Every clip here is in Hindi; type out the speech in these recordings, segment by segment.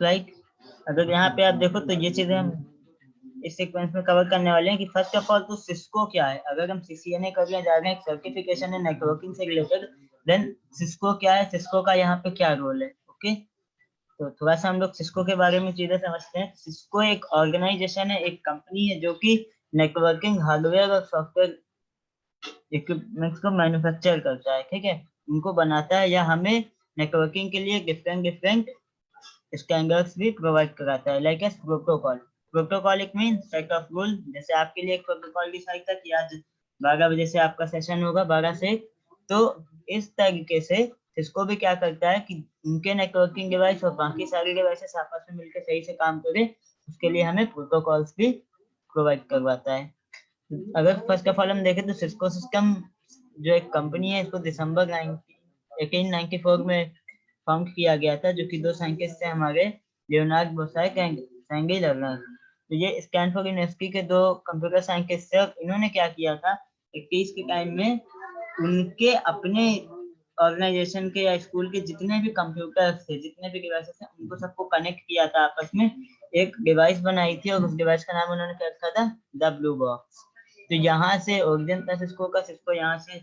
राइट। अगर यहाँ पे आप देखो तो ये चीजें हम इस सीक्वेंस में कवर करने वाले हैं कि फर्स्ट ऑफ ऑल तो सिस्को क्या है। अगर हम CCNA करने जा रहे हैं, सर्टिफिकेशन है नेटवर्किंग से रिलेटेड, देन सिस्को क्या है, सिस्को का यहाँ पे क्या रोल है। ओके, तो थोड़ा सा हम लोग सिस्को के बारे में चीजें समझते हैं। सिस्को एक ऑर्गेनाइजेशन है, एक कंपनी है जो कि नेटवर्किंग हार्डवेयर और सॉफ्टवेयर इक्विपमेंट्स को मैन्युफैक्चर करता है, ठीक है, उनको बनाता है, या हमें नेटवर्किंग के लिए डिफरेंट डिफरेंट स्टैंडर्ड्स भी प्रोवाइड कराता है, like S protocol. Protocol it mean set of rule. जैसे आपके लिए एक प्रोटोकॉल डिसाइड था कि आज 12 बजे से आपका सेशन होगा, 12 से 1। तो इस तरीके से इसको भी क्या करता है कि उनके नेटवर्किंग डिवाइस और बाकी सारी डिवाइसेस आपस में मिलकर सही से काम करे, उसके लिए हमें प्रोटोकॉल्स भी प्रोवाइड करवाता है। अगर फर्स्ट ऑफ ऑल हम देखें तो सिस्को सिस्टम जो एक कंपनी है, इसको दिसंबर 1894 में फाउंड किया गया था, जो कि दो साइंटिस्ट हैं हमारे, लियोनार्ड बोसाक एंड सेंगी लर्नर। तो ये स्टैनफोर्ड यूनिवर्सिटी के दो कंप्यूटर साइंटिस्ट थे। इन्होंने क्या किया था, 21 के टाइम में उनके अपने ऑर्गेनाइजेशन के या स्कूल के जितने भी कंप्यूटर थे, जितने भी डिवाइसेस थे, उनको सबको कनेक्ट किया था आपस में, एक डिवाइस बनाई थी, और उस डिवाइस का नाम उन्होंने क्या रखा था, द ब्लू बॉक्स। तो यहाँ से ओरिजिन था सिस्को का, सिस्को यहाँ से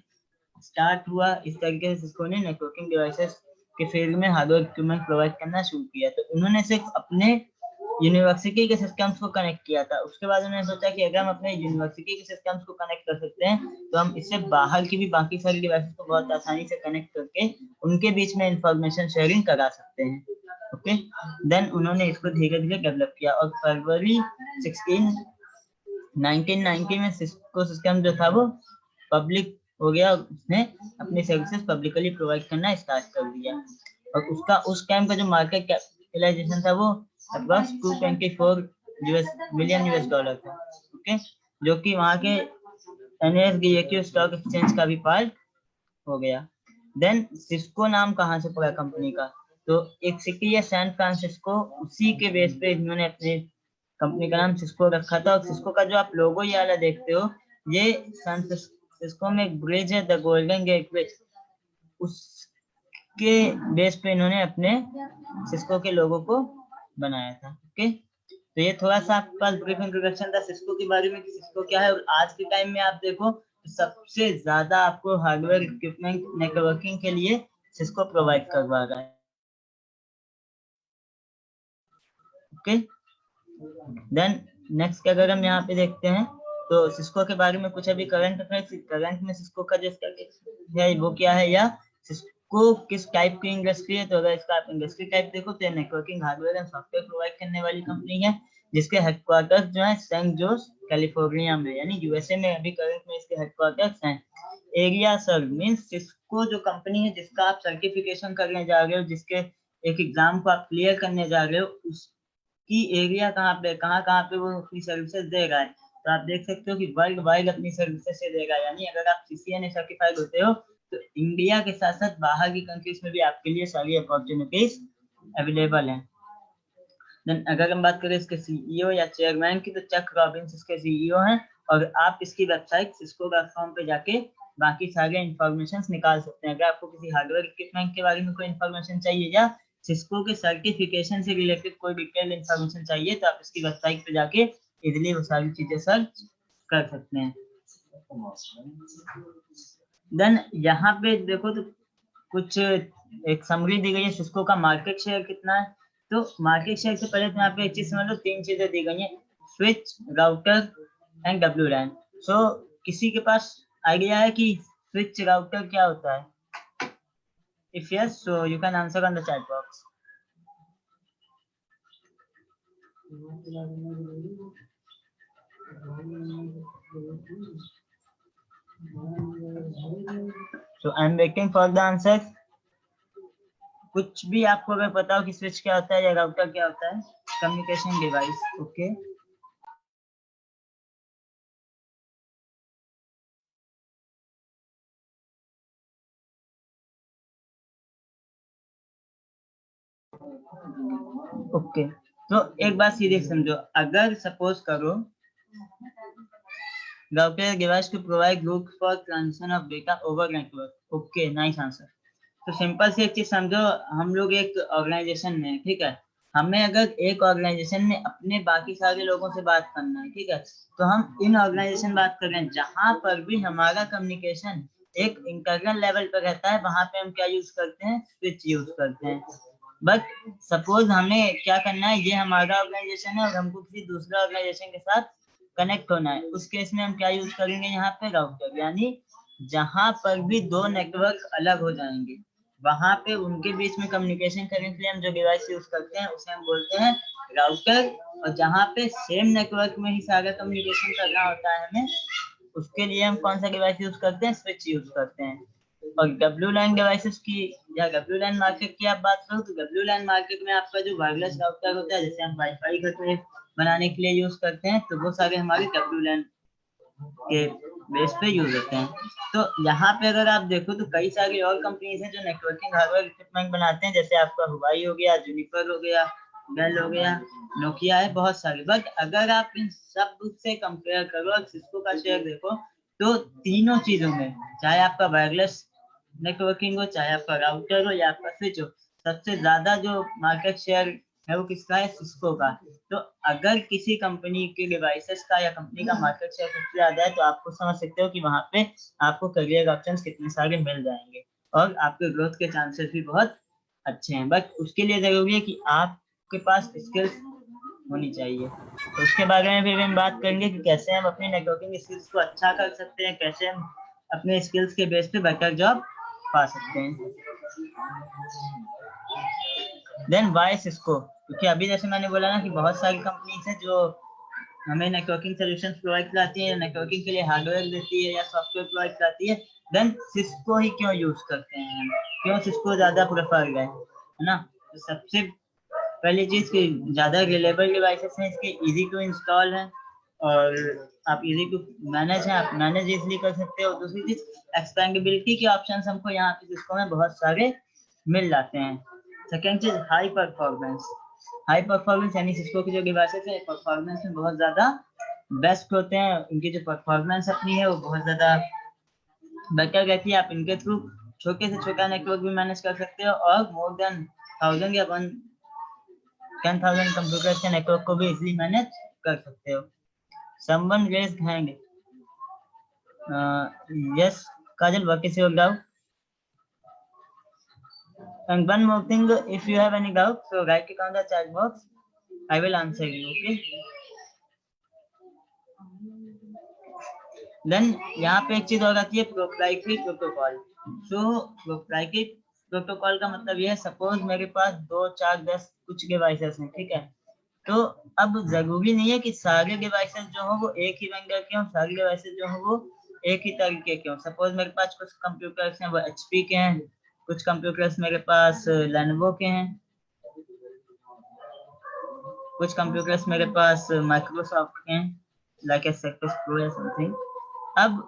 स्टार्ट हुआ। इस तरीके से सिस्को ने नेटवर्किंग डिवाइसेस के फील्ड में हार्डवेयर इक्विपमेंट प्रोवाइड करना शुरू किया। तो उन्होंने सिर्फ अपने यूनिवर्सिटी के सिस्टम्स को कनेक्ट किया था। उसके बाद उन्होंने सोचा कि अगर हम अपने यूनिवर्सिटी के सिस्टम्स को कनेक्ट कर सकते हैं, तो हम इससे बाहर की भी बाकी सारी डिवाइसेस को बहुत आसानी से कनेक्ट करके उनके बीच में इंफॉर्मेशन शेयरिंग करा सकते हैं। ओके, देन उन्होंने इसको धीरे धीरे डेवलप किया, और फरवरी 1990 में सिस्को सिस्टम जो था वो पब्लिक हो गया। उसने अपनी सर्विसेज पब्लिकली प्रोवाइड करना स्टार्ट कर दिया, और उसका उस टाइम का जो मार्केट कैपिटलाइजेशन था वो अप्रॉक्स 224 मिलियन US डॉलर था। ओके, जो कि वहां के NASDAQ स्टॉक एक्सचेंज का भी पार्ट हो गया। देन सिस्को नाम कहाँ से पड़ा कंपनी का, तो एक सिटी है सैन फ्रांसिस्को, उसी के बेस पे इन्होंने अपने कंपनी का नाम सिस्को रखा था। और सिस्को का जो आप लोगो ये वाला देखते हो, ये सैन फ्रांसिस्को में एक ब्रिज है, द गोल्डन गेट ब्रिज, उसके बेस पे इन्होंने अपने सिस्को के लोगो को बनाया था। ओके, तो ये थोड़ा सा आपके पास ब्रीफ इंट्रोडक्शन था सिस्को के बारे में कि सिस्को क्या है। और आज के टाइम में आप देखो तो सबसे ज्यादा आपको हार्डवेयर इक्विपमेंट नेटवर्किंग के लिए सिस्को प्रोवाइड करवा रहा है। ओके, देन नेक्स्ट अगर हम यहाँ पे देखते हैं तो सिस्को के बारे में कुछ अभी करंट में सिस्को का जो है वो क्या है, या सिस्को किस टाइप की इंडस्ट्री है। तो अगर इसका आप इंडस्ट्री टाइप देखो तो networking hardware and software provide करने वाली कंपनी है, जिसके हेडक्वार्टर्स जो है सैन जोस कैलिफोर्निया में, यानी USA में अभी करंट में इसके हेडक्वार्टर्स हैं। एरिया सर्व मींस सिस्को जो कंपनी है जिसका आप सर्टिफिकेशन करने जा रहे हो, जिसके एक एग्जाम को आप क्लियर करने जा रहे हो, उस की एरिया कहाँ कहाँ पे वो अपनी सर्विसेज दे रहा है। तो आप देख सकते हो कि वर्ल्ड वाइड अपनी सर्विसेज से देगा, यानी अगर आप CCNA सर्टिफाइड होते हो तो इंडिया के साथ साथ बाहर की कंट्रीज में भी आपके लिए सारी अपॉर्चुनिटीज अवेलेबल हैं। देन अगर हम बात करें इसके CEO या चेयरमैन की, तो चक रॉबिन्स इसके CEO हैं, और आप इसकी वेबसाइट cisco.com पे जाके बाकी सारे इंफॉर्मेशन निकाल सकते हैं। अगर आपको किसी हार्डवेयर इक्विपमेंट के बारे में कोई इंफॉर्मेशन चाहिए या सिस्को के सर्टिफिकेशन से रिलेटेड कोई डिटेल इंफॉर्मेशन चाहिए, तो आप इसकी वेबसाइट पे जाके इजीली वो सारी चीजें सर्च कर सकते हैं। देन यहाँ पे देखो तो कुछ एक समरी दी गई है, सिस्को का मार्केट शेयर कितना है। तो मार्केट शेयर से पहले तो यहाँ पे एक चीज समझ लो, 3 चीजें दी गई है, स्विच, राउटर एंड WLAN। सो किसी के पास आइडिया है कि स्विच राउटर क्या होता है? If yes, so you can answer on the chat box. So I'm waiting for the answer. कुछ भी आपको अगर पता हो कि स्विच क्या होता है या राउटर क्या होता है, कम्युनिकेशन डिवाइस। ओके, ओके, तो एक बात सीधे समझो, अगर सपोज करो router device to provide route for transmission of data over network. Okay, nice answer. तो सिंपल सी एक चीज समझो, हम लोग एक ऑर्गेनाइजेशन में, ठीक है, हमें अगर एक ऑर्गेनाइजेशन में अपने बाकी सारे लोगों से बात करना है, ठीक है, तो हम इन ऑर्गेनाइजेशन बात कर रहे हैं जहां पर भी हमारा कम्युनिकेशन एक इंटरनल लेवल पर रहता है, वहां पे हम क्या यूज करते हैं, स्विच यूज करते हैं। बट सपोज हमें क्या करना है, ये हमारा ऑर्गेनाइजेशन है और हमको किसी दूसरे ऑर्गेनाइजेशन के साथ कनेक्ट होना है, उस केस में हम क्या यूज करेंगे यहाँ पे, राउटर। यानी जहां पर भी दो नेटवर्क अलग हो जाएंगे वहां पे उनके बीच में कम्युनिकेशन करने के लिए हम जो डिवाइस यूज करते हैं उसे हम बोलते हैं राउटर। और जहां पे सेम नेटवर्क में ही सारा कम्युनिकेशन करना होता है हमें, उसके लिए हम कौन सा डिवाइस यूज करते हैं, स्विच यूज करते हैं। और डब्ल्यू लैन डिवाइसेस की या डब्ल्यू लैन मार्केट की आप बात करो तो डब्ल्यू लैन मार्केट में आपका जो वायरलेस राउटर होता है, जैसे हम वाईफाई घर पे बनाने के लिए यूज करते हैं, तो वो सारे हमारे डब्ल्यू लैन के बेस पे यूज होते हैं। तो यहाँ पे अगर आप देखो तो कई सारी और कंपनीज हैं जो नेटवर्किंग हार्डवेयर इक्विपमेंट बनाते हैं, जैसे आपका हुवाई हो गया, जूनिपर हो गया, डेल हो गया, नोकिया है, बहुत सारे। बट अगर आप इन सब से कंपेयर करो और सिस्को का शेयर देखो, तो तीनों चीजों में, चाहे आपका वायरलेस नेटवर्किंग हो, चाहे आपका राउटर हो या आपका स्विच हो, सबसे ज्यादा जो मार्केट शेयर है वो किसका है, सिस्को का। तो अगर किसी कंपनी के डिवाइसेस का या कंपनी का मार्केट शेयर सबसे ज्यादा है, तो आपको समझ सकते हो कि वहां पे आपको करियर ऑप्शंस कितने सारे मिल जाएंगे और आपके ग्रोथ के चांसेस भी बहुत अच्छे हैं। बट उसके लिए जरूरी है कि आपके पास स्किल्स होनी चाहिए। तो उसके बारे में भी हम बात करेंगे कि कैसे हम अपनी नेटवर्किंग स्किल्स को अच्छा कर सकते हैं, कैसे हम अपने स्किल्स के बेस पे बेटर जॉब पा सकते हैं। देन वाई सिस्को, क्योंकि अभी जैसे मैंने बोला ना कि बहुत सारी कंपनीज हैं जो हमें नेटवर्किंग सॉल्यूशंस प्रोवाइड कराती है, नेटवर्किंग के लिए हार्डवेयर देती है या सॉफ्टवेयर प्रोवाइड कराती है। देन सिस्को ही क्यों यूज करते हैं हम, क्यों सिस्को ज्यादा प्रेफर है ना। तो सबसे पहली चीज की ज्यादा रिलेबल डिवाइसेस हैं, इसके इजी टू इंस्टॉल है और आप इजी टू मैनेज है, आप मैनेज इजीली कर सकते हो। दूसरी चीज एक्सपेंडेबिलिटी के ऑप्शंस हमको यहाँ पे सिस्को में बहुत सारे मिल जाते हैं। सेकेंड चीज हाई परफॉर्मेंस। हाई परफॉर्मेंस यानी सिस्को की जो डिवाइसेस है परफॉर्मेंस में बहुत ज्यादा बेस्ट होते हैं, उनकी जो परफॉर्मेंस अपनी है वो बहुत ज्यादा बेटर रहती है। आप इनके थ्रू छोटे से छोटा नेटवर्क भी मैनेज कर सकते हो और मोर देन 1000 या 10,000 कंप्यूटर के नेटवर्क को भी इजीली मैनेज कर सकते हो। Someone raised hand. Yes, Kajal, what is your doubt? And one more thing, if you have any doubt, so write it on the chat box. I will answer you. Okay. Then यहाँ पे एक चीज और आती है प्रोप्राइटरी प्रोटोकॉल। सो प्रोप्राइटरी प्रोटोकॉल का मतलब ये है, सपोज मेरे पास 2, 4, 10 कुछ डिवाइसेस हैं, ठीक है। तो अब जरूरी नहीं है कि सारे डिवाइसेस जो हो वो एक ही वेंडर के हों, सारे डिवाइसेस जो हो वो एक ही तरीके के हों। सपोज मेरे पास कुछ कंप्यूटर्स हैं वो एचपी के हैं, कुछ कंप्यूटर्स मेरे पास लेनोवो के हैं, कुछ कंप्यूटर्स मेरे पास माइक्रोसॉफ्ट के हैं, लाइक सर्फेस प्रो या समथिंग। अब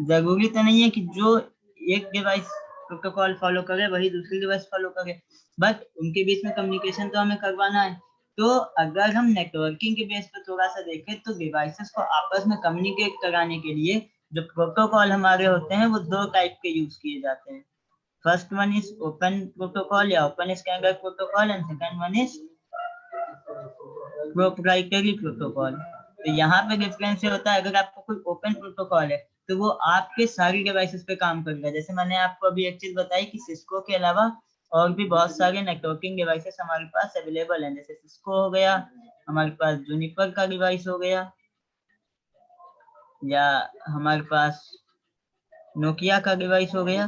जरूरी तो नहीं है कि जो एक डिवाइस प्रोटोकॉल फॉलो करे वही दूसरी डिवाइस फॉलो करे, बट उनके बीच में कम्युनिकेशन तो हमें करवाना है। तो अगर हम नेटवर्किंग के बेस पर थोड़ा सा देखें तो डिवाइसेस को आपस में कम्युनिकेट कराने के लिए जो प्रोटोकॉल हमारे होते हैं वो 2 टाइप के यूज किए जाते हैं। First one is open protocol या open standard protocol and second one is proprietary protocol. तो यहाँ पे डिफरेंस ये होता है, अगर आपको कोई ओपन प्रोटोकॉल है तो वो आपके सारी डिवाइसेस पे काम करेगा। जैसे मैंने आपको अभी एक चीज बताई कि सिस्को के अलावा और भी बहुत सारे नेटवर्किंग डिवाइसेस हमारे पास अवेलेबल हैं, जैसे सिस्को हो गया, हमारे पास जूनिपर का डिवाइस हो गया, या हमारे पास नोकिया का डिवाइस हो गया।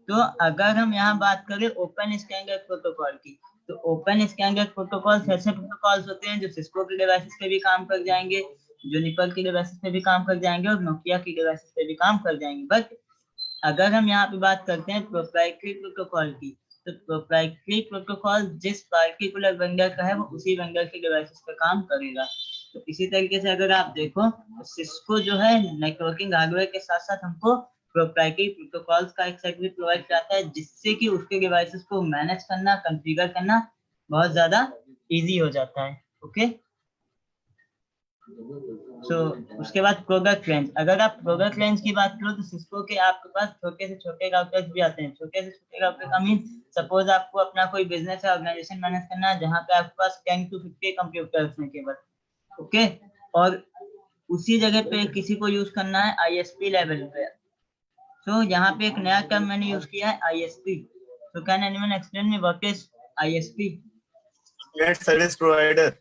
तो अगर हम यहाँ बात करें ओपन स्टैंडर्ड प्रोटोकॉल की, तो ओपन स्टैंडर्ड प्रोटोकॉल ऐसे प्रोटोकॉल्स होते हैं जो सिस्को के डिवाइसेस पे भी काम कर जाएंगे, जूनिपर की डिवाइसेस पे भी काम कर जाएंगे और नोकिया की डिवाइसेस पे भी काम कर जाएंगे। बट अगर हम यहाँ पे बात करते हैं प्रोप्राइटरी प्रोटोकॉल की, तो प्रोप्राइटरी प्रोटोकॉल जिस पार्टिकुलर वेंडर का है वो उसी वेंडर के डिवाइसेस पे काम करेगा। तो इसी तरीके से अगर आप देखो तो सिस्को जो है नेटवर्किंग हार्डवेयर के साथ साथ हमको प्रोप्राइटरी प्रोटोकॉल्स का एक सेट भी प्रोवाइड कराता है, जिससे कि उसके डिवाइसेस को मैनेज करना, कॉन्फ़िगर करना बहुत ज्यादा इजी हो जाता है। ओके। उसके बाद प्रोडक्ट रेंज, अगर आप प्रोडक्ट रेंज की बात करो तो सिस्को के आपके पास छोटे से छोटे राउटर्स भी आते हैं। छोटे से छोटे राउटर का मीन, सपोज आपको अपना कोई बिजनेस या ऑर्गेनाइजेशन मैनेज करना है जहाँ पे आपके पास 10 to 50 कंप्यूटर्स हैं केवल, ओके, और उसी जगह पे किसी को यूज करना है आईएसपी लेवल पे। तो यहाँ पे एक नया टर्म मैंने यूज किया है आईएसपी। तो can anyone explain me what is ISP? Internet service provider.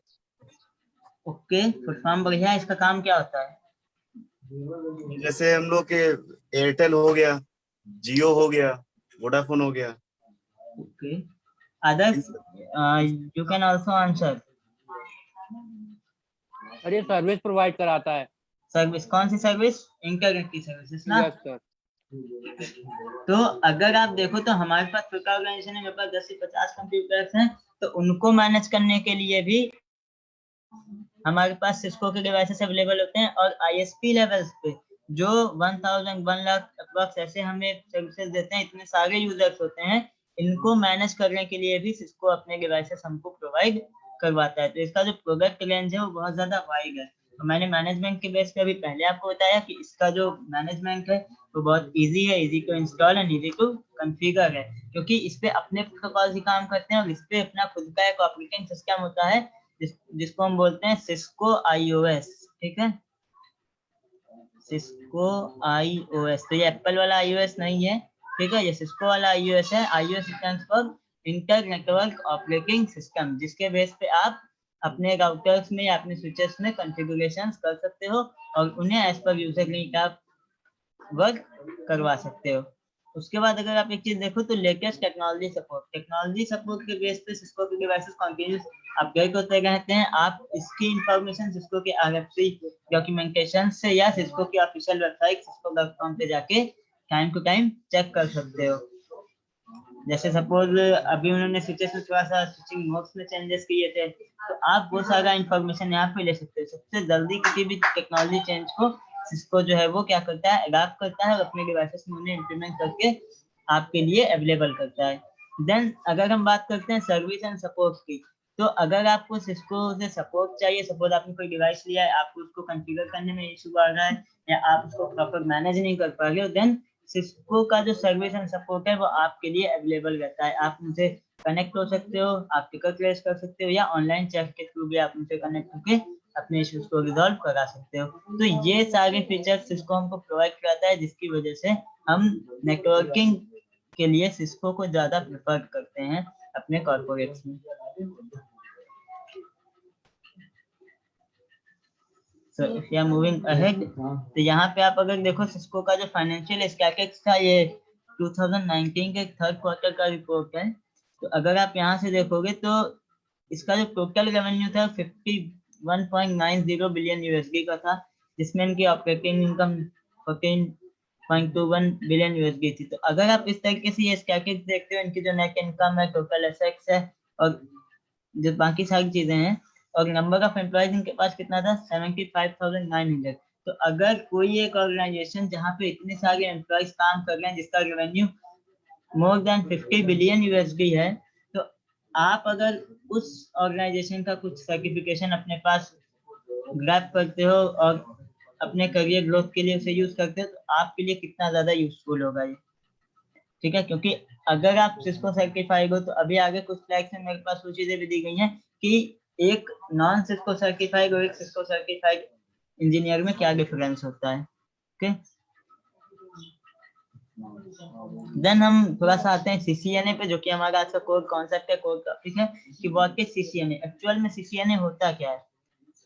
Okay, full form बढ़िया है, इसका काम क्या होता है? जैसे हम लोग के एयरटेल हो गया, जियो हो गया, वोडाफोन हो गया। Okay, others you can also answer. अरे सर्विस प्रोवाइड कराता है। सर्विस, कौन सी सर्विस? इंटरनेट की सर्विसेज ना? Yes sir. तो अगर आप देखो तो हमारे पास छोटा ऑर्गेनाइजेशन है, मेरे पास 10 से 50 कंप्यूटर्स हैं, तो उनको मैनेज करने के लिए भी हमारे पास सिस्को के डिवाइसेस अवेलेबल होते हैं। और आईएसपी लेवल्स पे जो 1000 1 लाख अप्रॉक्स ऐसे हमें सर्विसेज देते हैं, इतने सारे यूजर्स होते हैं, इनको मैनेज करने के लिए भी सिस्को अपने डिवाइसेस हमको प्रोवाइड करवाता है। तो इसका जो प्रोडक्ट रेंज है वो बहुत ज्यादा वाइड है। तो मैंने मैनेजमेंट के बेस पे अभी पहले आपको बताया कि इसका जो मैनेजमेंट है वो बहुत इजी है, easy to install and easy to configure है, क्योंकि इस पे अपने प्रोटोकॉल ही काम करते हैं और इस पे अपना खुद का एक ऑपरेटिंग सिस्टम होता है जिसको हम बोलते हैं सिस्को आईओएस। ठीक है, सिस्को आईओएस। तो ये एप्पल वाला आईओएस नहीं है, ठीक है, ये सिस्को वाला आईओएस है। IOS stands for inter network operating system, जिसके बेस पे आप अपने राउटर्स में या अपने स्विचेस में कॉन्फ़िगरेशंस कर सकते हो और उन्हें एज पर यूजर नीड आप वर्क करवा सकते हो। उसके बाद अगर आप एक चीज देखो तो लेटेस्ट टेक्नोलॉजी सपोर्ट के बेस पे सिस्को के डिवाइसेस कंटिन्यूस अपडेट होते रहते हैं। आप इसकी इंफॉर्मेशन सिस्को के आरएफसी डॉक्यूमेंटेशन से या सिस्को की ऑफिशियल वेबसाइट cisco.com पे जाके टाइम टू टाइम चेक कर सकते हो। जैसे सपोज अभी उन्होंने स्विचेस में थोड़ा सा स्विचिंग मोड्स में चेंजेस किए थे, तो आप वो सारा इंफॉर्मेशन यहाँ पे ले सकते हो। सबसे जल्दी किसी भी टेक्नोलॉजी चेंज को सिस्को जो है वो क्या करता है, अडॉप्ट करता है और अपने डिवाइसेस में उन्हें इंप्लीमेंट करके आपके लिए अवेलेबल करता है। देन अगर हम बात करते हैं सर्विस एंड सपोर्ट की, तो अगर आपको सिस्को से सपोर्ट चाहिए, सपोज आपने कोई डिवाइस लिया है, आपको उसको कॉन्फ़िगर करने में इशू आ रहा है या आप उसको प्रॉपर मैनेज नहीं कर पा रहे हो, देन सिस्को का जो सर्विस एंड सपोर्ट है वो आपके लिए अवेलेबल रहता है। आप उनसे कनेक्ट हो सकते हो, आप टिकट रेस कर सकते हो या ऑनलाइन चैट के थ्रू भी आप उनसे कनेक्ट होकर अपने इश्यूज को रिजॉल्व करा सकते हो। तो ये सारे फीचर्स सिस्को हमको प्रोवाइड कराता है, जिसकी वजह से हम नेटवर्किंग के लिए सिस्को को ज्यादा प्रेफर करते हैं अपने कॉर्पोरेट्स में। So if you are moving ahead, तो यहाँ पे आप अगर देखो सिस्को का जो फाइनेंशियल स्टैटिस्टिक्स था ये 2019 के थर्ड क्वार्टर का रिपोर्ट है। तो अगर आप यहाँ से देखोगे तो इसका जो टोटल रेवेन्यू था 51.90 बिलियन यूएसडी का था, जिसमें इनकी ऑपरेटिंग इनकम 14.21 बिलियन यूएसडी थी। तो अगर आप इस तरीके से ये स्टैटिस्टिक्स देखते हो, इनकी जो नेट इनकम है, टोटल एसेट्स है और जो बाकी सारी चीजें हैं, और नंबर ऑफ एम्प्लॉयज इनके पास कितना था 75,900। तो अगर कोई एक ऑर्गेनाइजेशन जहाँ पे इतने सारे एम्प्लॉयज काम कर रहे हैं जिसका revenue more than 50 billion USD है, तो आप अगर उस ऑर्गेनाइजेशन का कुछ सर्टिफिकेशन अपने पास ग्रैब करते हो और अपने करियर ग्रोथ के लिए उसे यूज करते हो, तो आपके लिए कितना ज्यादा यूजफुल होगा ये। ठीक है, क्योंकि अगर आप सिस्को सर्टिफाइड हो तो अभी आगे कुछ स्लाइड्स में मेरे पास वो चीजें भी दी गई हैं कि एक नॉन सिस्को सर्टिफाइड और एक सिस्को सर्टिफाइड इंजीनियर में क्या डिफरेंस होता है। ओके, देन हम थोड़ा सा आते हैं सीसीएनए पे, जो कि हमारा आज का कोर कॉन्सेप्ट है, कोर टॉपिक है कि व्हाट इज सीसीएनए। एक्चुअल में सीसीएनए होता क्या है।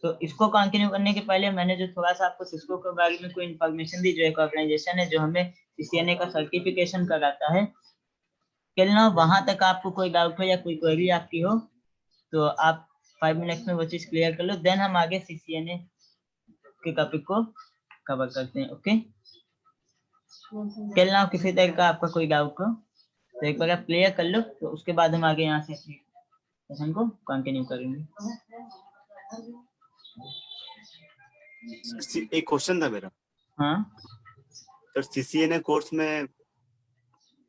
तो इसको कंटिन्यू करने के पहले मैंने जो थोड़ा सा आपको सिस्को के बारे में कोई इन्फॉर्मेशन दी, जो एक ऑर्गेनाइजेशन है जो हमें सीसीएनए का सर्टिफिकेशन कराता है। कहना वहां तक आपको कोई डाउट हो या कोई क्वेरी आपकी हो तो आप 5 मिनट्स में वो चीज क्लियर कर लो, देन हम आगे सीसीएनए के टॉपिक को कवर करते हैं। ओके, कहना किसी तरह का आपका कोई डाउट हो तो एक बार आप क्लियर कर लो, तो उसके बाद हम आगे यहाँ से सेशन को कंटिन्यू करेंगे। एक क्वेश्चन था मेरा। हाँ सर, सीसीएनए कोर्स में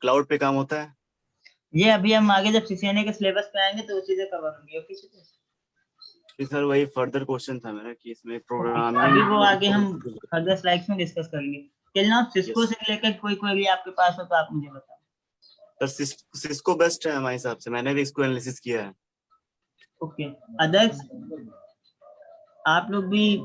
क्लाउड पे काम होता है? ये अभी हम आगे जब सीसीएनए के सिलेबस पे आएंगे तो वो चीजें कवर होंगी। ओके, कि सर वही फर्दर क्वेश्चन था मेरा कि इसमें अभी प्रोग्रामिंग वो आगे हम फर्दर स्लाइड्स में डिस्कस करेंगे। टिल नाउ सिस्को से रिलेटेड कोई क्वेरी आपके पास हो तो आप मुझे बताओ। सर सिस्को बेस्ट है हमारे हिसाब से, मैंने भी इसको एनालिसिस किया है। ओके, अदर्स आप लोग भी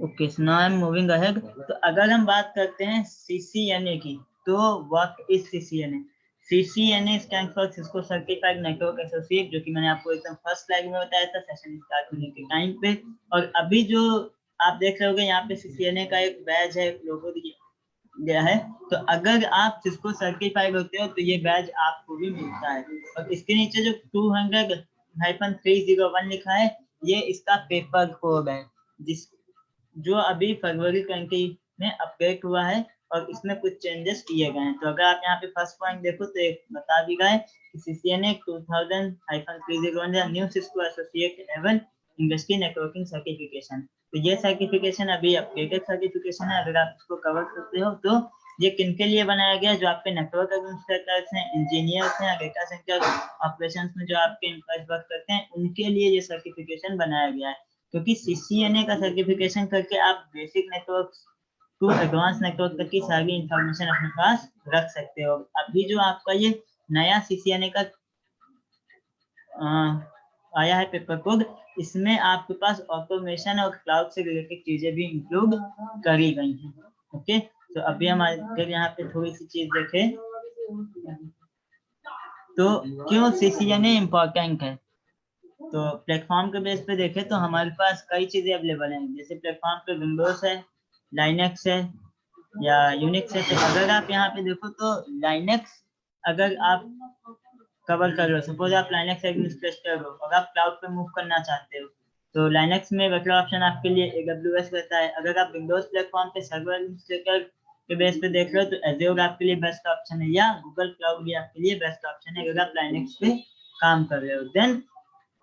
okay, so now I am moving ahead. तो अगर हम बात करते हैं सीसीएनए की, तो what is CCNA? CCNA stand for Cisco certified network associate, जो कि मैंने आपको एकदम फर्स्ट स्लाइड में बताया था सेशन स्टार्ट होने के टाइम पे। और अभी जो आप देख रहे होगे यहाँ पे सीसीएनए का एक बैज है, एक लोगो गया है। तो अगर आप सिस्को सर्टिफाइड होते हो तो ये बैज आपको भी मिलता है। और इसके नीचे जो 200-301 लिखा है, ये इसका पेपर कोड है, जो अभी फरवरी 20 में अपडेट हुआ है और इसमें कुछ चेंजेस किए गए हैं। तो अगर आप यहाँ पे फर्स्ट पॉइंट देखो तो एक बता दी गया है कि सीसीएनए 2000-301 न्यू सिस्को एसोसिएट एवं इंडस्ट्री नेटवर्किंग सर्टिफिकेशन। तो ये सर्टिफिकेशन अभी अपडेटेड सर्टिफिकेशन है। अगर आप इसको कवर करते हो तो ये किनके लिए बनाया गया है? जो आपके नेटवर्क एडमिनिस्ट्रेटर्स हैं, इंजीनियर्स हैं, डेटा सेंटर ऑपरेशंस में जो आपके एम्प्लॉयज वर्क करते हैं, उनके लिए ये सर्टिफिकेशन बनाया गया है। क्योंकि सीसीएनए का सर्टिफिकेशन करके आप basic network to advance network तक की सारी इंफॉर्मेशन अपने पास रख सकते हो। अभी जो आपका ये नया सीसीएनए का आया है पेपर कोड, इसमें आपके पास ऑटोमेशन और क्लाउड से रिलेटेड चीजें भी इंक्लूड करी गई हैं। ओके, तो अभी हम अगर यहाँ पे थोड़ी सी चीज देखें तो क्यों सीसीएनए इम्पोर्टेंट है। तो प्लेटफॉर्म के बेस पे देखें तो हमारे पास कई चीजें अवेलेबल हैं। जैसे प्लेटफॉर्म पे विंडोज है, लाइनेक्स है या यूनिक्स है। तो अगर आप यहाँ पे देखो तो लाइनेक्स अगर आप कवर कर लो, सपोज आप लाइनेक्स एडमिनिस्ट्रेटर हो और आप क्लाउड पे मूव करना चाहते हो, तो लाइनेक्स में बेटर ऑप्शन आपके लिए AWS रहता है। अगर आप विंडोज प्लेटफॉर्म पे सर्वर एडमिनिस्ट्रेटर के बेस पे देख रहे हो तो एज़्योर आपके लिए बेस्ट ऑप्शन है, या गूगल क्लाउड भी आपके लिए बेस्ट ऑप्शन है अगर आप लाइनेक्स पे काम कर रहे हो। देन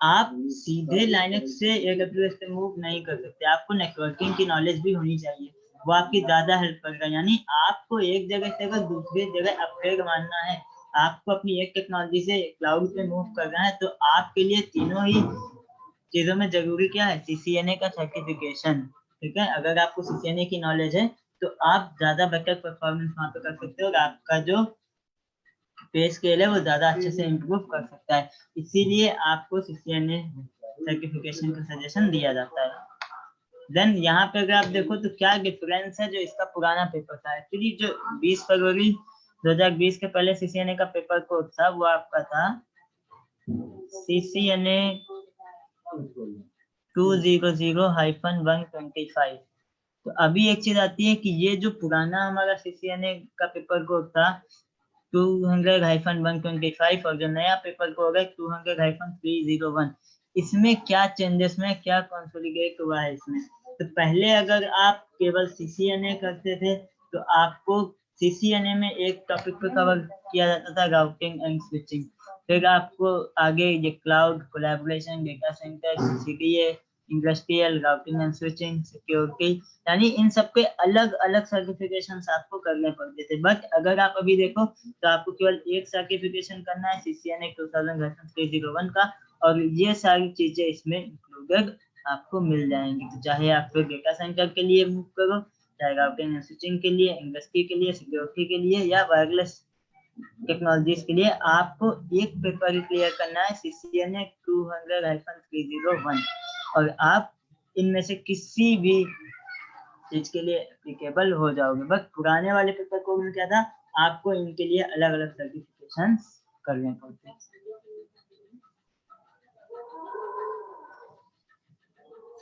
आप सीधे लाइनेक्स से AWS पे मूव नहीं कर सकते, आपको नेटवर्किंग की नॉलेज भी होनी चाहिए, वो आपकी ज्यादा हेल्प करेगा। यानी आपको एक जगह से अगर दूसरी जगह अपग्रेड मानना है, आपको अपनी एक टेक्नोलॉजी से क्लाउड पे मूव करना है, तो आपके लिए तीनों ही चीजों में जरूरी क्या है? सीसीएनए का सर्टिफिकेशन। ठीक है, अगर आपको सीसीएनए की नॉलेज है तो आप ज्यादा बेटर परफॉर्मेंस वहां पे कर सकते हो और आपका जो पे स्केल है वो ज्यादा अच्छे से इम्प्रूव कर सकता है। इसीलिए आपको सीसीएनए सर्टिफिकेशन का सजेशन दिया जाता है। देन यहाँ पे अगर आप देखो तो क्या डिफरेंस है जो इसका पुराना पेपर था। एक्चुअली जो 20 फरवरी 2020 के पहले सीसीएनए का पेपर कोड था वो आपका था सीसीएनए 200-125। तो अभी एक चीज आती है कि ये जो पुराना हमारा सीसीएनए का पेपर कोड था 200-125 और जो नया पेपर कोड है 200-301, इसमें क्या चेंजेस में क्या कंसोलिडेट हुआ है इसमें। तो पहले अगर आप केवल सीसीएनए करते थे तो आपको सीसीएनए में एक टॉपिक पे कवर किया जाता था, राउटिंग एंड स्विचिंग। फिर आपको आगे ये cloud, collaboration, data centre, CCTA, industrial, routing and switching, security, यानी इन सब पे अलग अलग सर्टिफिकेशंस आपको करने पड़ते थे। बट अगर आप अभी देखो तो आपको केवल एक सर्टिफिकेशन करना है सीसीएनए 2000-301 का, और ये सारी चीजें इसमें इंक्लूडेड आपको मिल जाएंगी। तो चाहे आप फिर डेटा सेंटर के लिए मूव करो, चाहे राउटिंग एंड स्विचिंग के लिए, इंडस्ट्री के लिए, सिक्योरिटी के लिए या वायरलेस टेक्नोलॉजीज के लिए, आपको एक पेपर क्लियर करना है सीसीएनए 200-301, और आप इनमें से किसी भी चीज के लिए एप्लीकेबल हो जाओगे। बट पुराने वाले पेपर को में क्या था, आपको इनके लिए अलग अलग सर्टिफिकेशन करने पड़ते हैं।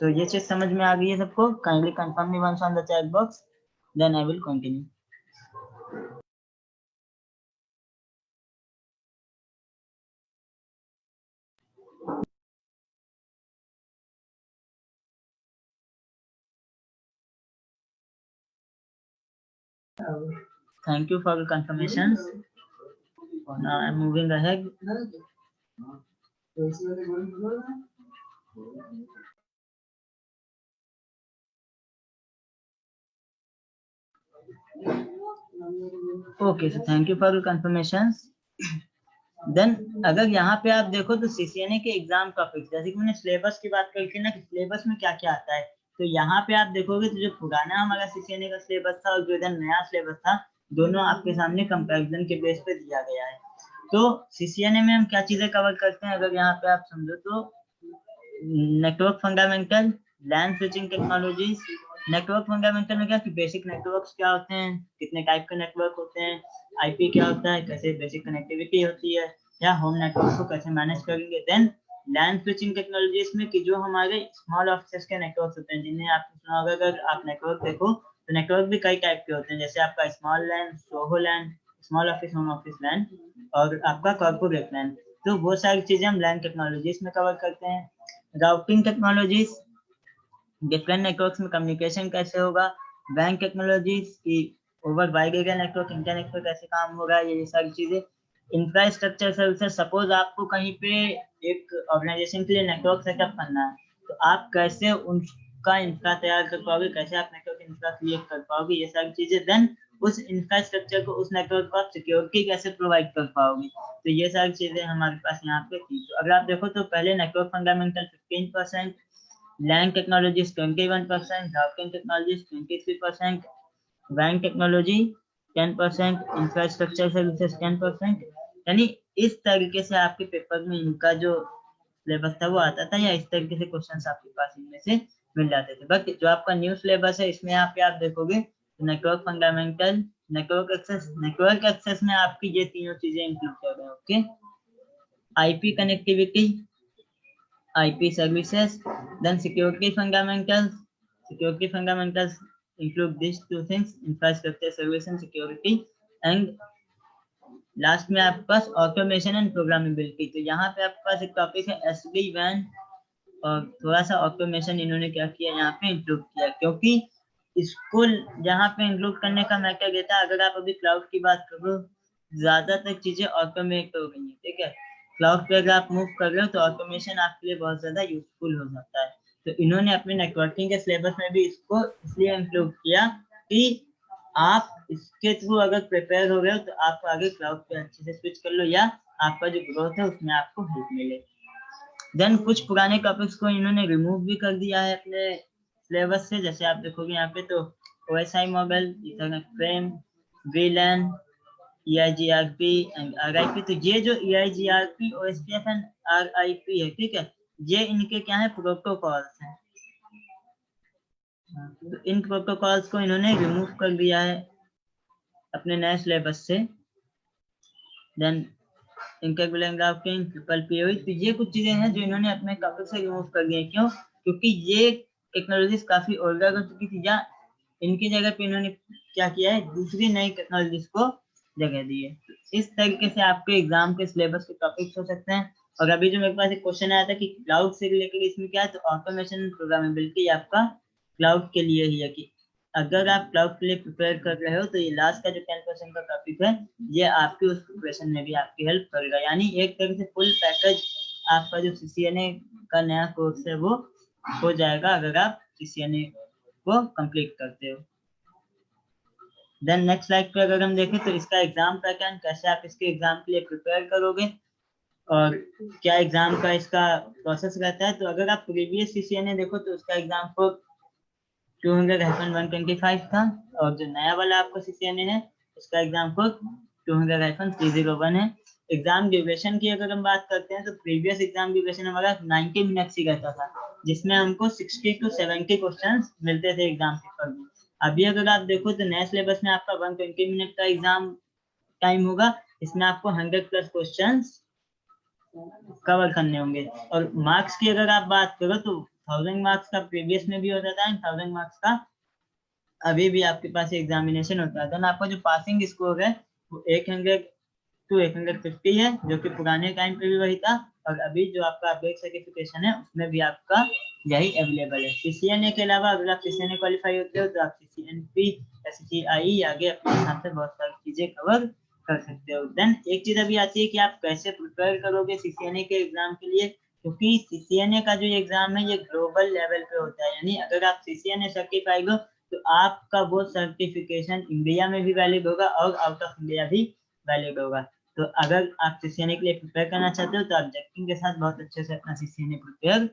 तो ये चीज समझ में आ गई है सबको? Kindly confirm me once on the chat box, then I will continue. Thank you for the confirmations. Now I'm moving ahead. Okay, so thank you for confirmations. Then अगर यहाँ पे आप देखो तो सीसीएनए के एग्जाम टॉपिक्स, जैसे कि मैंने सिलेबस की बात करी थी ना कि सिलेबस में क्या क्या आता है, तो यहाँ पे आप देखोगे तो जो पुराना हमारा सीसीएनए का सिलेबस था और जो इधर नया सिलेबस था, दोनों आपके सामने कंपैरिजन के बेस पे दिया गया है। तो सीसीएनए में हम क्या चीजें कवर करते हैं, अगर यहाँ पे आप समझो तो नेटवर्क फंडामेंटल, लैन स्विचिंग टेक्नोलॉजीज। नेटवर्क फंडामेंटल में क्या कि बेसिक नेटवर्क्स क्या होते हैं, कितने टाइप के नेटवर्क होते हैं, आईपी क्या होता है, कैसे बेसिक कनेक्टिविटी होती है, या होम नेटवर्क को कैसे मैनेज करेंगे। देन लैन स्विचिंग टेक्नोलॉजीज में कि जो हमारे स्मॉल ऑफिस के नेटवर्क होते हैं, जिन्हें आपने सुना होगा, अगर आप नेटवर्क देखो तो नेटवर्क भी कई टाइप के होते हैं, जैसे आपका स्मॉल लैन, सोहो लैन, स्मॉल ऑफिस, होम ऑफिस लैन, और आपका कॉर्पोरेट लैन। तो वो सारी चीजें हम लैन टेक्नोलॉजीज में कवर करते हैं। राउटिंग टेक्नोलॉजीज, डिफरेंट नेटवर्क्स में कम्युनिकेशन कैसे होगा। बैंक टेक्नोलॉजीज की over wide area network, internet पर कैसे काम होगा, ये सारी चीजें। इंफ्रास्ट्रक्चर सर्विसेज, सपोज आपको कहीं पे एक ऑर्गेनाइजेशन के लिए नेटवर्क सेटअप करना है, तो आप कैसे उनका इंफ्रा तैयार कर पाओगे, कैसे आप नेटवर्क इंफ्रा क्रिएट कर पाओगे, ये सारी चीजें। देन उस इंफ्रास्ट्रक्चर को, उस नेटवर्क को आप सिक्योरिटी कैसे प्रोवाइड कर पाओगे, तो ये सारी चीजें हमारे पास यहाँ पे थी। तो अगर आप देखो तो पहले network fundamental 15%, LAN technologies 21%, routing technologies 23%, वैन टेक्नोलॉजी 10%, इंफ्रास्ट्रक्चर सर्विसेज 10%। यानी इस तरीके से आपके पेपर में इनका जो सिलेबस था वो आता था, या इस तरीके से क्वेश्चंस आपके पास इनमें से मिल जाते थे। बट जो आपका न्यू सिलेबस है, इसमें यहाँ पे आप देखोगे तो नेटवर्क फंडामेंटल, नेटवर्क एक्सेस में आपकी ये तीनों चीजें इंक्लूड कर रहे हैं। Okay, IP connectivity, IP services, then security fundamentals. Security fundamentals include these two things: infrastructure service and security. And last में आपके पास ऑटोमेशन एंड प्रोग्रामेबिलिटी। तो यहाँ पे आपके पास एक टॉपिक है एसडी वैन, और थोड़ा सा ऑटोमेशन इन्होंने क्या किया यहाँ पे इंक्लूड किया, क्योंकि इसको यहाँ पे इंक्लूड करने का मैं क्या कहता है, अगर आप अभी क्लाउड की बात करो, ज्यादातर चीजें ऑटोमेट हो गई है, ठीक है। क्लाउड पे अगर आप मूव कर रहे हो तो ऑटोमेशन आपके लिए बहुत ज्यादा यूजफुल हो जाता है। तो इन्होंने अपने नेटवर्किंग के सिलेबस में भी इसको इसलिए इंक्लूड किया कि आप इसके थ्रू अगर प्रिपेयर हो गए हो तो आप आगे क्लाउड पे अच्छे से स्विच कर लो, या आपका जो ग्रोथ है उसमें आपको हेल्प मिले। देन कुछ पुराने टॉपिक्स को इन्होंने रिमूव भी कर दिया है अपने सिलेबस से, जैसे आप देखोगे यहाँ पे तो OSI model, Ethernet frame, VLAN, EIGRP and RIP। तो ये जो EIGRP, OSPF एंड RIP है, ठीक है, ये इनके क्या है, प्रोटोकॉल्स हैं। तो इन प्रोटोकॉल्स को इन्होंने रिमूव कर दिया है अपने नए सिलेबस से। देन इंकेबलिंग राउटिंग, ट्रिपल PoE, तो ये कुछ चीजें हैं जो इन्होंने अपने टॉपिक से रिमूव कर दिए। क्यों? क्योंकि ये टेक्नोलॉजीज काफी ओल्डर हो चुकी थी, या इनकी जगह पे इन्होंने क्या किया है, दूसरी नई टेक्नोलॉजीज को जगह दी है। तो इस तरीके से आपके एग्जाम के सिलेबस के टॉपिक्स हो सकते हैं। और अभी जो मेरे पास एक क्वेश्चन आया था कि क्लाउड से रिलेटेड इसमें क्या है, तो ऑटोमेशन प्रोग्रामेबिलिटी आपका क्लाउड के लिए ही है, कि अगर आप क्लाउड के लिए प्रिपेयर कर रहे हो तो ये लास्ट का जो 10% का टॉपिक है, ये आपकी उस प्रिपरेशन में भी आपकी हेल्प करेगा। यानी एक तरह से फुल पैकेज आपका जो CCNA का नया कोर्स है वो हो जाएगा अगर आप CCNA को कंप्लीट करते हो। देन नेक्स्ट स्लाइड पे अगर हम देखें तो इसका एग्जाम पैटर्न, कैसे आप इसके एग्जाम के लिए प्रिपेयर करोगे और क्या एग्जाम का इसका प्रोसेस रहता है। तो अगर आप प्रीवियस CCNA देखो तो उसका एग्जाम को 200-125 था, और जो नया वाला आपका CCNA है उसका एग्जाम को 200-301 है। एग्जाम ड्यूरेशन की अगर हम बात करते हैं तो प्रीवियस एग्जाम ड्यूरेशन हमारा 90 मिनट्स ही रहता था, जिसमें हमको 60 to 70 क्वेश्चंस मिलते थे एग्जाम पेपर में। अभी अगर आप देखो तो नए सिलेबस में आपका 120 मिनट का एग्जाम टाइम होगा, इसमें आपको 100+ क्वेश्चंस कवर करने होंगे। और मार्क्स की अगर आप बात करो तो 1000 मार्क्स का प्रीवियस में भी होता था, 1000 मार्क्स का अभी भी आपके पास एग्जामिनेशन होता है। देन आपका जो पासिंग स्कोर है वो 100 to 150 है, जो कि पुराने टाइम पे भी वही था, और अभी जो आपका अपडेट सर्टिफिकेशन है उसमें भी आपका यही अवेलेबल है। CCNA के अलावा अगर आप CCNA क्वालिफाई होते हो तो आप CCNP, SCI आगे अपने हिसाब से बहुत सारी चीजें कवर कर सकते हो। देन एक चीज अभी आती है कि आप कैसे प्रिपेयर करोगे CCNA के एग्जाम के लिए, क्योंकि CCNA का जो एग्जाम है ये ग्लोबल लेवल पे होता है। यानी अगर आप CCNA सर्टिफाइड हो तो आपका वो सर्टिफिकेशन इंडिया में भी वैलिड होगा और आउट ऑफ इंडिया भी वैलिड होगा। तो अगर आप सीसीएनए के लिए प्रिपेयर करना चाहते हो तो आप जैकिंग के साथ बहुत अच्छे से अपना सीसीएनए प्रिपेयर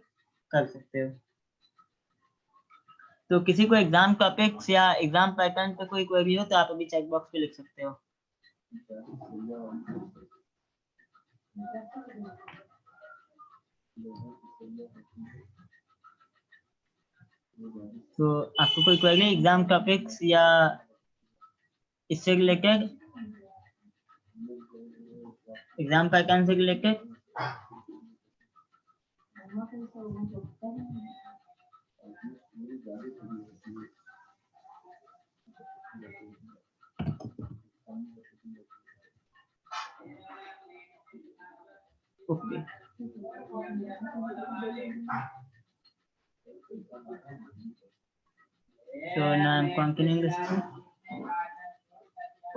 कर सकते हो। तो किसी को एग्जाम टॉपिक्स या एग्जाम पैटर्न पे कोई क्वेरी हो तो आप अभी चेक बॉक्स पे लिख सकते हो। तो आपको कोई क्वेरी एग्जाम टॉपिक्स या इससे रिलेटेड, एग्जाम पैटर्न से related? Okay, so now I'm continuing this thing.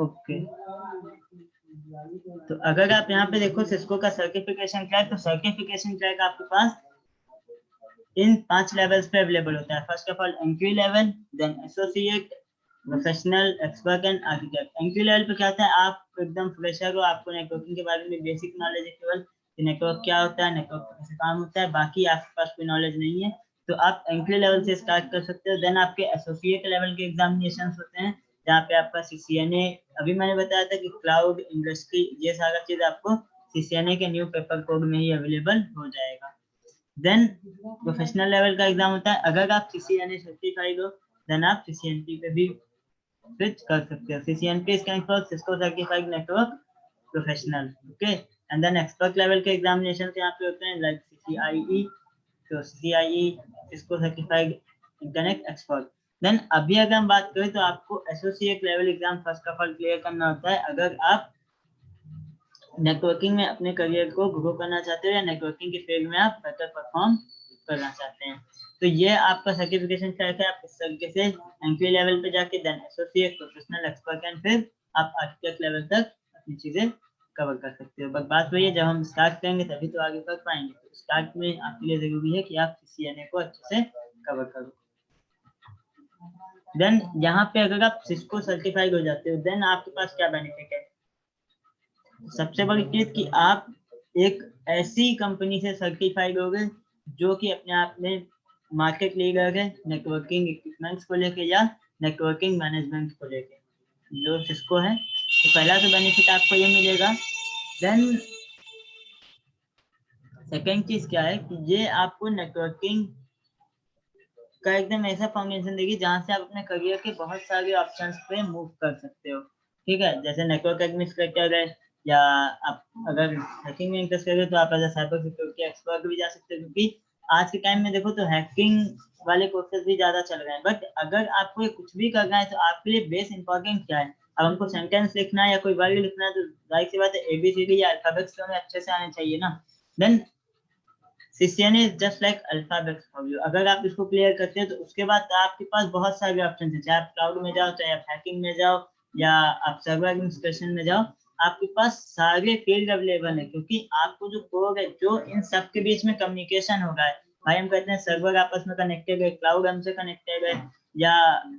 Okay, तो अगर आप यहाँ पे देखो सिस्को का सर्टिफिकेशन ट्रैक, तो सर्टिफिकेशन ट्रैक आपके पास इन 5 लेवल्स पे अवेलेबल होता है। First of all entry level, then associate, professional, expert and architect. Entry level पे क्या होता है, आप एकदम फ्रेशर हो, आपको नेटवर्किंग के बारे में बेसिक नॉलेज है, केवल नेटवर्क क्या होता है, नेटवर्क कैसे काम होता है, बाकी आपके पास कोई नॉलेज नहीं है, तो आप एंट्री लेवल से स्टार्ट कर सकते हो। देन आपके एसोसिएट लेवल के एग्जामिनेशन होते हैं जहाँ पे आपका सीसीएनए, अभी मैंने बताया था कि क्लाउड, इंडस्ट्री, ये सारा चीज आपको सीसीएनए के न्यू पेपर कोड में ही अवेलेबल हो जाएगा। देन प्रोफेशनल लेवल का एग्जाम होता है, अगर आप सीसीएनए सर्टिफाइड हो देन आप सीसीएनपी पे भी स्विच कर सकते हो। CCNP stands for Cisco certified network professional, okay. And then expert level के एग्जामिनेशन यहाँ पे होते हैं लाइक सीसीआईई, तो CCIE Cisco certified internet expert. Then अभी अगर हम बात करें तो आपको associate level exam first of all clear करना होता है अगर आप नेटवर्किंग में अपने करियर को ग्रो करना चाहते हो या नेटवर्किंग के फील्ड में आप बेटर परफॉर्म करना चाहते हैं। तो ये आपका सर्टिफिकेशन ट्रैक है। आप इस तरीके से एंट्री लेवल पे जाके then associate, professional, expert and फिर आप आर्किटेक्ट लेवल तक अपनी चीजें कवर कर सकते हो। बट बात वही है, जब हम स्टार्ट करेंगे तभी तो आगे कर पाएंगे। तो स्टार्ट में आपके लिए जरूरी है कि आप सीसीएनए को अच्छे से कवर करो। देन यहाँ पे अगर आप सिस्को सर्टिफाइड हो जाते हो देन आपके पास क्या बेनिफिट है, सबसे बड़ी चीज कि आप एक ऐसी कंपनी से सर्टिफाइड हो गए जो कि अपने आप में मार्केट लीडर है नेटवर्किंग इक्विपमेंट्स को लेके या नेटवर्किंग मैनेजमेंट को लेके, जो सिस्को है। तो पहला तो बेनिफिट आपको ये मिलेगा। देन सेकंड चीज क्या है कि ये आपको नेटवर्किंग का एकदम ऐसा फाउंडेशन देगी जहां से आप अपने करियर के बहुत सारे ऑप्शंस पे मूव कर सकते हो, ठीक है। जैसे नेटवर्क एडमिनिस्ट्रेटर है, या आप अगर हैकिंग में इंटरेस्ट करोगे तो आप as a cyber security expert भी जा सकते हो, क्योंकि आज के टाइम में देखो तो हैकिंग वाले कोर्सेज भी ज्यादा चल रहे हैं। बट अगर आपको कुछ भी करना है तो आपके लिए बेस इंपॉर्टेंट क्या है, अब हमको सेंटेंस लिखना है या कोई वर्ड लिखना है तो जाहिर सी बात है एबीसीडी या अल्फाबेट्स तो हमें अच्छे से आने चाहिए ना। Then CCNA is just like alphabets for you. अगर आप इसको क्लियर करते हैं तो उसके बाद आपके पास बहुत सारे ऑप्शन है, चाहे आप क्लाउड में जाओ, चाहे आप हैकिंग में जाओ, या आप सर्वर एडमिनिस्ट्रेशन में जाओ, आपके पास सारे फील्ड अवेलेबल है। क्योंकि आपको जो कोर है, जो इन सब के बीच में कम्युनिकेशन हो रहा है, भाई हम कहते हैं सर्वर आपस में कनेक्टेड है, क्लाउड हमसे कनेक्टेड है, या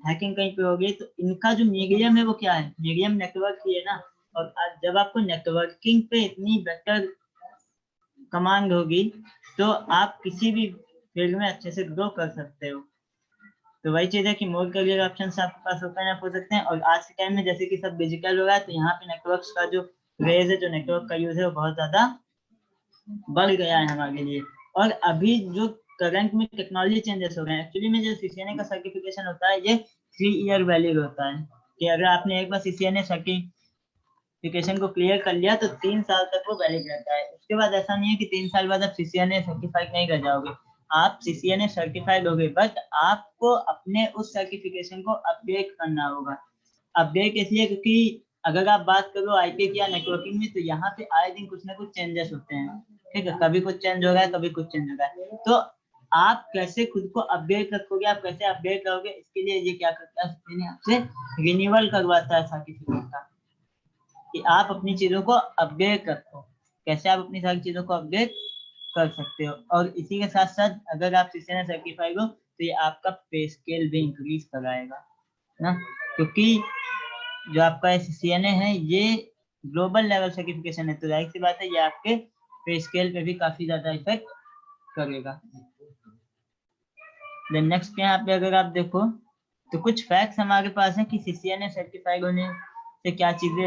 हैकिंग कहीं पे होगी, तो इनका जो मीडियम है वो क्या है, मीडियम नेटवर्क ही है ना। और जब आपको नेटवर्किंग पे इतनी बेटर कमांड होगी तो आप किसी भी फील्ड में अच्छे से ग्रो कर सकते हो। तो वही चीज है कि मोर करियर ऑप्शन आपके पास ओपन अप हो सकते हैं। और आज के टाइम में जैसे कि सब डिजिटल हो रहा है तो यहाँ पे नेटवर्क्स का जो क्रेज है, जो नेटवर्क का यूज है, वो बहुत ज्यादा बढ़ गया है हमारे लिए। और अभी जो करंट में टेक्नोलॉजी चेंजेस हो गए हैं, एक्चुअली में जो सीसीएनए का सर्टिफिकेशन होता है ये 3 ईयर वैलिड होता है, कि अगर आपने एक बार सीसीएनए सर्टिफिकेशन को क्लियर कर लिया तो 3 साल तक वो वैलिड रहता है। उसके बाद ऐसा नहीं है कि 3 साल बाद आप सीसीएनए सर्टिफाइड नहीं कर जाओगे, आप सीसीएनए सर्टिफाइड हो गए, बट आपको अपने उस सर्टिफिकेशन को अपडेट करना होगा। अपडेट इसलिए क्योंकि अगर आप बात करो आईटी की या नेटवर्किंग में, तो यहाँ पे आए दिन कुछ ना कुछ चेंजेस होते हैं, ठीक है। कभी कुछ चेंज हो रहा है, कभी कुछ चेंज हो रहा है। तो आप कैसे खुद को अपडेट रखोगे, आप कैसे अपडेट करोगे, इसके लिए ये क्या करता है, आपसे रिन्यूअल करवाता है सर्टिफिकेट का, कि आप अपनी चीजों को अपडेट रखो। कैसे आप अपनी सारी चीजों को अपडेट कर सकते हो। और इसी के साथ साथ अगर आप सीसीएनए सर्टिफाइड हो तो ये आपका पे स्केल भी इंक्रीज कराएगा ना, क्योंकि जो आपका CCNA है ये ग्लोबल लेवल सर्टिफिकेशन है, तो जाहिर सी बात है ये आपके पे स्केल पे भी काफी ज्यादा इफेक्ट करेगा। देन नेक्स्ट यहाँ पे अगर आप देखो तो कुछ फैक्ट्स हमारे पास हैं कि CCNA सर्टिफाइड होने से क्या चीजें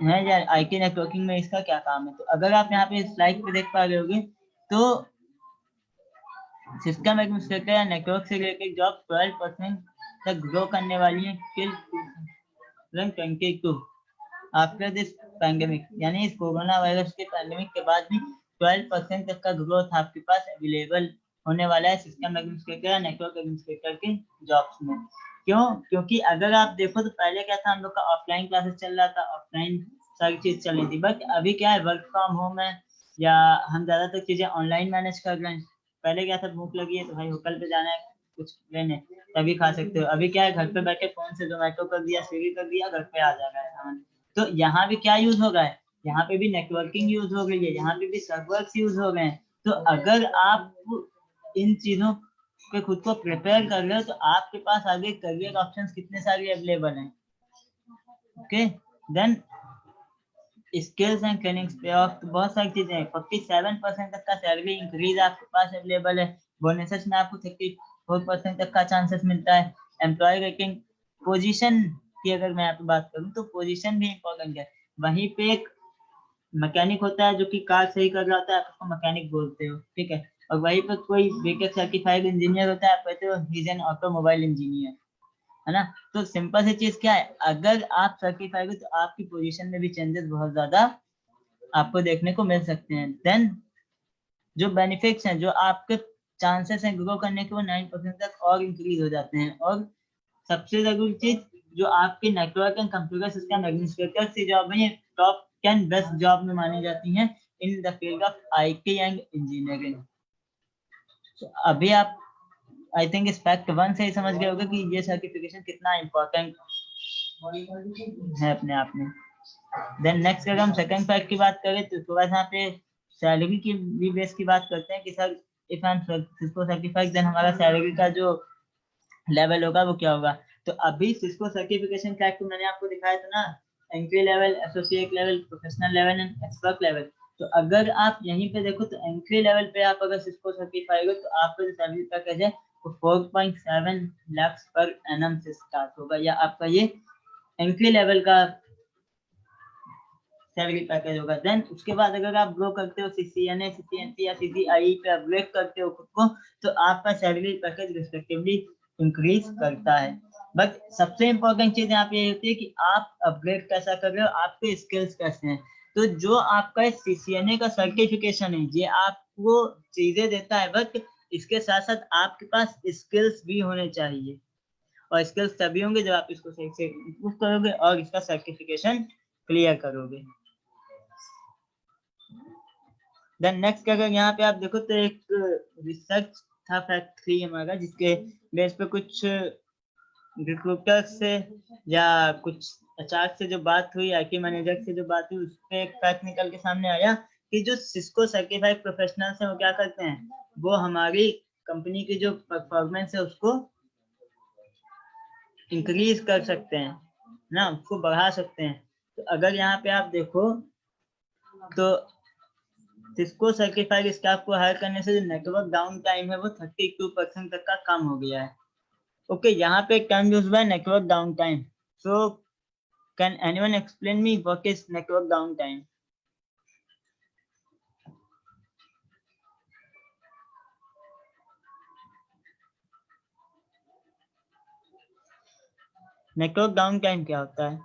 हैं या आईटी नेटवर्किंग में इसका क्या काम है। तो अगर आप यहाँ पे स्लाइड पे देख पा रहे होगे तो सिस्टम एडमिनिस्ट्रेटर या नेटवर्क से रिलेटेड जॉब 12% तक ग्रो करने वाली है टिल 2022 आफ्टर दिस पैंडेमिक, यानी इस कोरोना वायरस के पैंडेमिक के बाद भी 12% तक का ग्रोथ आपके पास अवेलेबल होने वाला है सिस्टम एडमिनिस्ट्रेटर या नेटवर्क एडमिनिस्ट्रेटर के जॉब्स में। क्यों? क्योंकि अगर आप देखो तो पहले क्या था, हम लोग का ऑफलाइन क्लासेस चल रहा था, ऑफलाइन सारी चीज चल रही थी, बट अभी क्या है, वर्क फ्रॉम होम है या हम ज्यादातर चीजें ऑनलाइन मैनेज कर रहे हैं। पहले क्या था, भूख लगी है तो भाई होटल पे जाना है कुछ लेने, तभी खा सकते हो। अभी क्या है, घर पे बैठे फोन से जोमेटो कर दिया, स्विगी कर दिया, घर पे आ जा रहा है सामान। तो यहाँ भी क्या यूज हो रहा है, यहाँ पे भी नेटवर्किंग यूज हो गई है, यहाँ पे भी सर्वर्स यूज हो गए हैं। तो अगर आप इन चीजों पे खुद को प्रिपेयर कर रहे हो तो आपके पास आगे करियर ऑप्शंस कितने सारे अवेलेबल हैं। Okay, then skills and training पे ऑफ, तो बहुत सारी चीजें हैं। 47% तक का सैलरी इंक्रीज आपके पास अवेलेबल है। बोनसेस में आपको 34% तक का चांसेस मिलता है। एम्प्लॉय रेटिंग, पोजीशन की अगर मैं यहाँ पे बात करूँ तो पोजीशन भी इंपॉर्टेंट है। वहीं पे एक मैकेनिक होता है जो कि कार सही कर रहा होता है, आप उसको मैकेनिक बोलते हो, ठीक है। और वहीं पर कोई बीटेक सर्टिफाइड इंजीनियर होता है, आप कहते हो he is an automobile engineer, है ना। तो सिंपल सी चीज क्या है, अगर आप सर्टिफाइड हो तो आपकी पोजीशन में भी चेंजेस बहुत ज्यादा आपको देखने को मिल सकते हैं। देन जो बेनिफिट्स हैं, जो आपके चांसेस हैं ग्रो करने के, वो 9% तक और इंक्रीज हो जाते हैं। और सबसे जरूरी चीज, जो आपके network and computer system administrator की जॉब है, ये टॉप 10 बेस्ट जॉब में मानी जाती हैं in the field of IT and engineering. अभी आप आई थिंक इस फैक्ट 1 से ही समझ गए होंगे कि ये सर्टिफिकेशन कितना इम्पोर्टेंट है अपने आप में। देन नेक्स्ट अगर हम सेकंड फैक्ट की बात करें तो थोड़ा सा यहाँ पे सैलरी की भी बेस की बात करते हैं कि sir if I am Cisco certified then हमारा सैलरी का जो लेवल होगा वो क्या होगा। तो अभी सिस्को सर्टिफिकेशन फैक्ट मैंने आपको दिखाया था ना, entry level, associate level, professional level and expert level. तो अगर आप यहीं पे देखो तो एंट्री लेवल पे आप अगर सिस्को सर्टिफाइड हो तो आपका जो सैलरी पैकेज है वो 4.7 लाख पर एनम से स्टार्ट होगा, या आपका ये एंट्री लेवल का सैलरी पैकेज होगा। देन उसके बाद अगर आप ग्रो करते हो CCNA, CCNP या CCIE पे अपग्रेड करते हो खुद को, तो आपका सैलरी पैकेज रिस्पेक्टिवली इंक्रीज करता है। बट सबसे इंपॉर्टेंट चीज यहाँ पे ये होती है कि आप अपग्रेड कैसा कर रहे हो, आपके स्किल्स कैसे हैं। तो जो आपका CCNA का सर्टिफिकेशन है ये आपको चीजें देता है, बट इसके साथ साथ आपके पास स्किल्स भी होने चाहिए, और स्किल्स तभी होंगे जब आप इसको सही से इम्प्रूव करोगे और इसका सर्टिफिकेशन क्लियर करोगे। देन नेक्स्ट अगर यहाँ पे आप देखो तो एक रिसर्च था फैक्ट 3 हमारा, जिसके बेस पे कुछ रिक्रूटर से या कुछ HR से जो बात हुई, IT मैनेजर से जो बात हुई, उस पर एक फैक्ट निकल के सामने आया कि जो सिस्को सर्टिफाइड प्रोफेशनल्स हैं वो क्या करते हैं, वो हमारी कंपनी की जो परफॉर्मेंस है उसको इंक्रीज कर सकते हैं ना, उसको बढ़ा सकते हैं। तो अगर यहाँ पे आप देखो तो सिस्को सर्टिफाइड स्टाफ को हायर करने से जो नेटवर्क डाउन टाइम है वो 32% तक का कम हो गया है। ओके, यहाँ पे एक टर्म यूज हुआ है network down time. So can anyone explain me what is network down time? Network down time क्या होता है?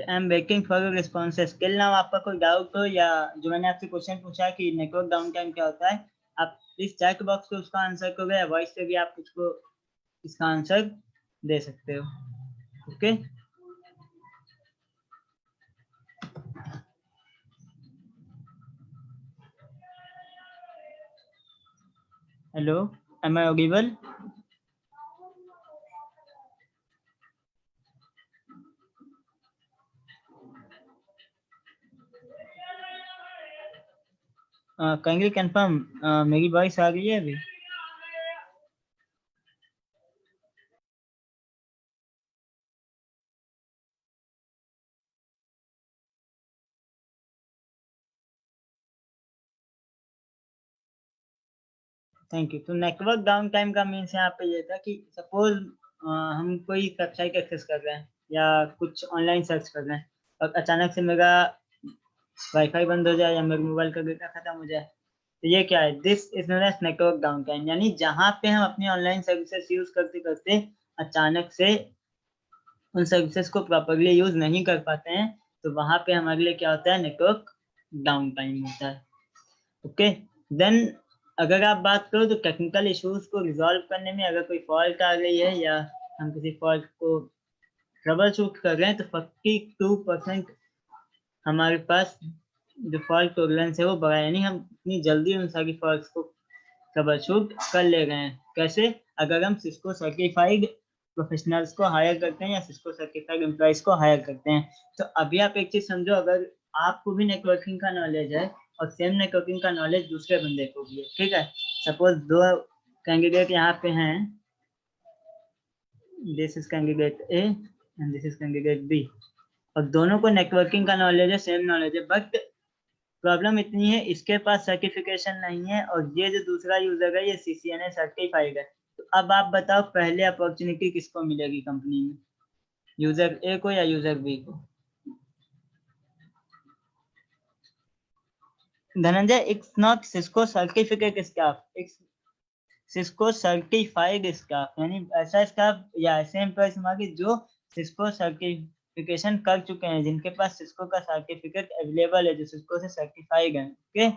I am waiting for your responses. Till now आपका कोई डाउट हो या जो मैंने आपसे क्वेश्चन पूछा कि नेटवर्क डाउन टाइम क्या होता है, आप प्लीज चैट बॉक्स पे उसका आंसर करोगे या वॉइस पे भी आप उसको इसका आंसर दे सकते हो। Okay hello, am I audible? Kindly confirm, मेरी वॉइस आ रही है अभी? Thank you. तो नेटवर्क डाउन टाइम का मीन्स यहाँ पे ये था कि सपोज हम कोई वेबसाइट एक्सेस कर रहे हैं या कुछ ऑनलाइन सर्च कर रहे हैं और अचानक से मेरा वाईफाई बंद हो जाए या मेरे मोबाइल का डेटा खत्म हो जाए, तो ये क्या है? This is known as network down time. यानी जहाँ पे हम अपनी ऑनलाइन सर्विसेज यूज करते करते अचानक से उन सर्विसेज को प्रॉपरली यूज नहीं कर पाते हैं, तो वहां पे हमारे लिए क्या होता है? नेटवर्क डाउन टाइम होता है। ओके, देन अगर आप बात करो तो टेक्निकल इश्यूज को रिजॉल्व करने में अगर कोई फॉल्ट आ गई है या हम किसी फॉल्ट को ट्रबल शूट कर रहे हैं, तो 42% हमारे पास जो फॉल्ट टॉलरेंस है वो बढ़ा है। यानी हम इतनी जल्दी उन सारी फॉल्ट्स को ट्रबल शूट कर ले रहे हैं। कैसे? अगर हम सिस्को सर्टिफाइड प्रोफेशनल्स को हायर करते हैं या सिस्को सर्टिफाइड एम्प्लॉइज को हायर करते हैं। तो अभी आप एक चीज समझो, अगर आपको भी नेटवर्किंग का नॉलेज है और सेम नेटवर्किंग का नॉलेज दूसरे बंदे को भी है, ठीक है? सपोज दो कैंडिडेट यहाँ पे हैं, this is candidate A and this is candidate B, और दोनों को नेटवर्किंग का नॉलेज है, सेम नॉलेज है, बट प्रॉब्लम इतनी है इसके पास सर्टिफिकेशन नहीं है और ये जो दूसरा यूजर है ये CCNA सर्टिफाइड है। तो अब आप बताओ पहले अपॉर्चुनिटी किसको मिलेगी कंपनी में? यूजर ए को या यूजर बी को? Dhananjay, it's not Cisco certificate staff, it's Cisco certified staff. यानी ऐसा स्टाफ या ऐसे एम्प्लॉयज हमारे जो सिस्को सर्टिफिकेशन कर चुके हैं, जिनके पास सिस्को का सर्टिफिकेट अवेलेबल है, जो सिस्को से सर्टिफाइड है। ओके,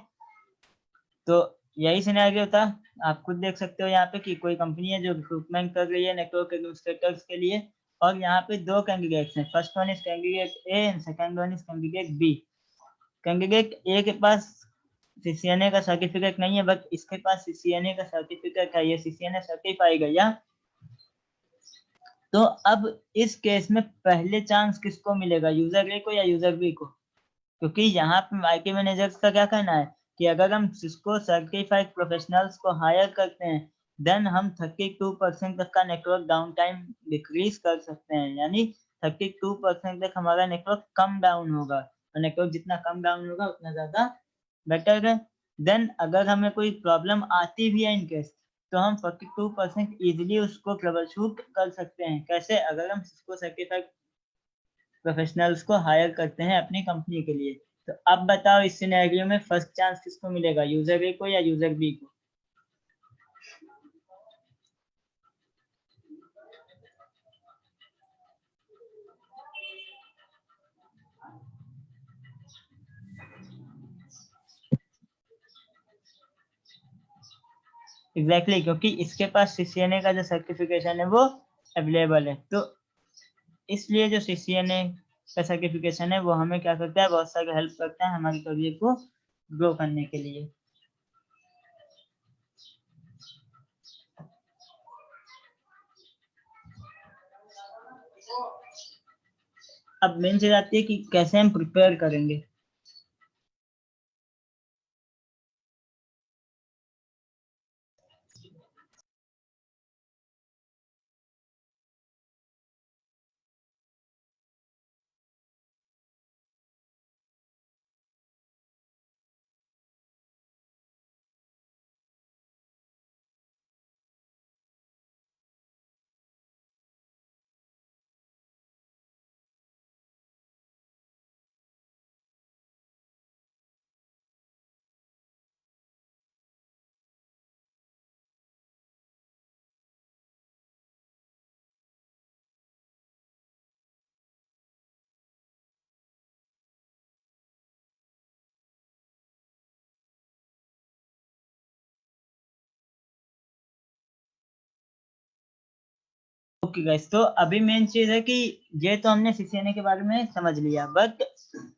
तो यही सिनेरियो था। आप खुद देख सकते हो यहाँ पे कि कोई कंपनी है जो रिक्रूटमेंट कर रही है नेटवर्क एडमिनिस्ट्रेटर्स के लिए, और यहाँ पे दो कैंडिडेट्स हैं। First one is candidate A and second one is candidate B. Candidate A के पास CCNA का सर्टिफिकेट नहीं है, बट इसके पास CCNA का सर्टिफिकेट है, ये CCNA सर्टिफाई गया। तो अब इस केस में पहले चांस किसको मिलेगा? यूजर ए को या यूजर बी को? क्योंकि यहाँ पे IT मैनेजर्स का क्या कहना है कि अगर हम सिस्को सर्टिफाइड प्रोफेशनल्स को हायर करते हैं, देन हम 32% तक का नेटवर्क डाउन टाइम डिक्रीज कर सकते हैं। यानी 32% तक हमारा नेटवर्क कम डाउन होगा, और नेटवर्क जितना कम डाउन होगा उतना ज्यादा बेटर है। देन अगर हमें कोई प्रॉब्लम आती भी है इन केस, तो हम 42% इजिली उसको ट्रबल शूट कर सकते हैं। कैसे? अगर हम सिस्को सर्टिफाइड प्रोफेशनल्स को हायर करते हैं अपनी कंपनी के लिए। तो अब बताओ इस सिनेरियो में फर्स्ट चांस किसको मिलेगा? यूजर ए को या यूजर बी को? एग्जैक्टली, क्योंकि इसके पास CCNA का जो सर्टिफिकेशन है वो अवेलेबल है। तो इसलिए जो CCNA का सर्टिफिकेशन है वो हमें क्या करता है? बहुत सारी हेल्प करता है हमारे करियर को ग्रो करने के लिए। अब मेन चीज आती है कि कैसे हम प्रिपेयर करेंगे। ओके गाइस, तो अभी मेन चीज है कि ये तो हमने CCNA के बारे में समझ लिया, बट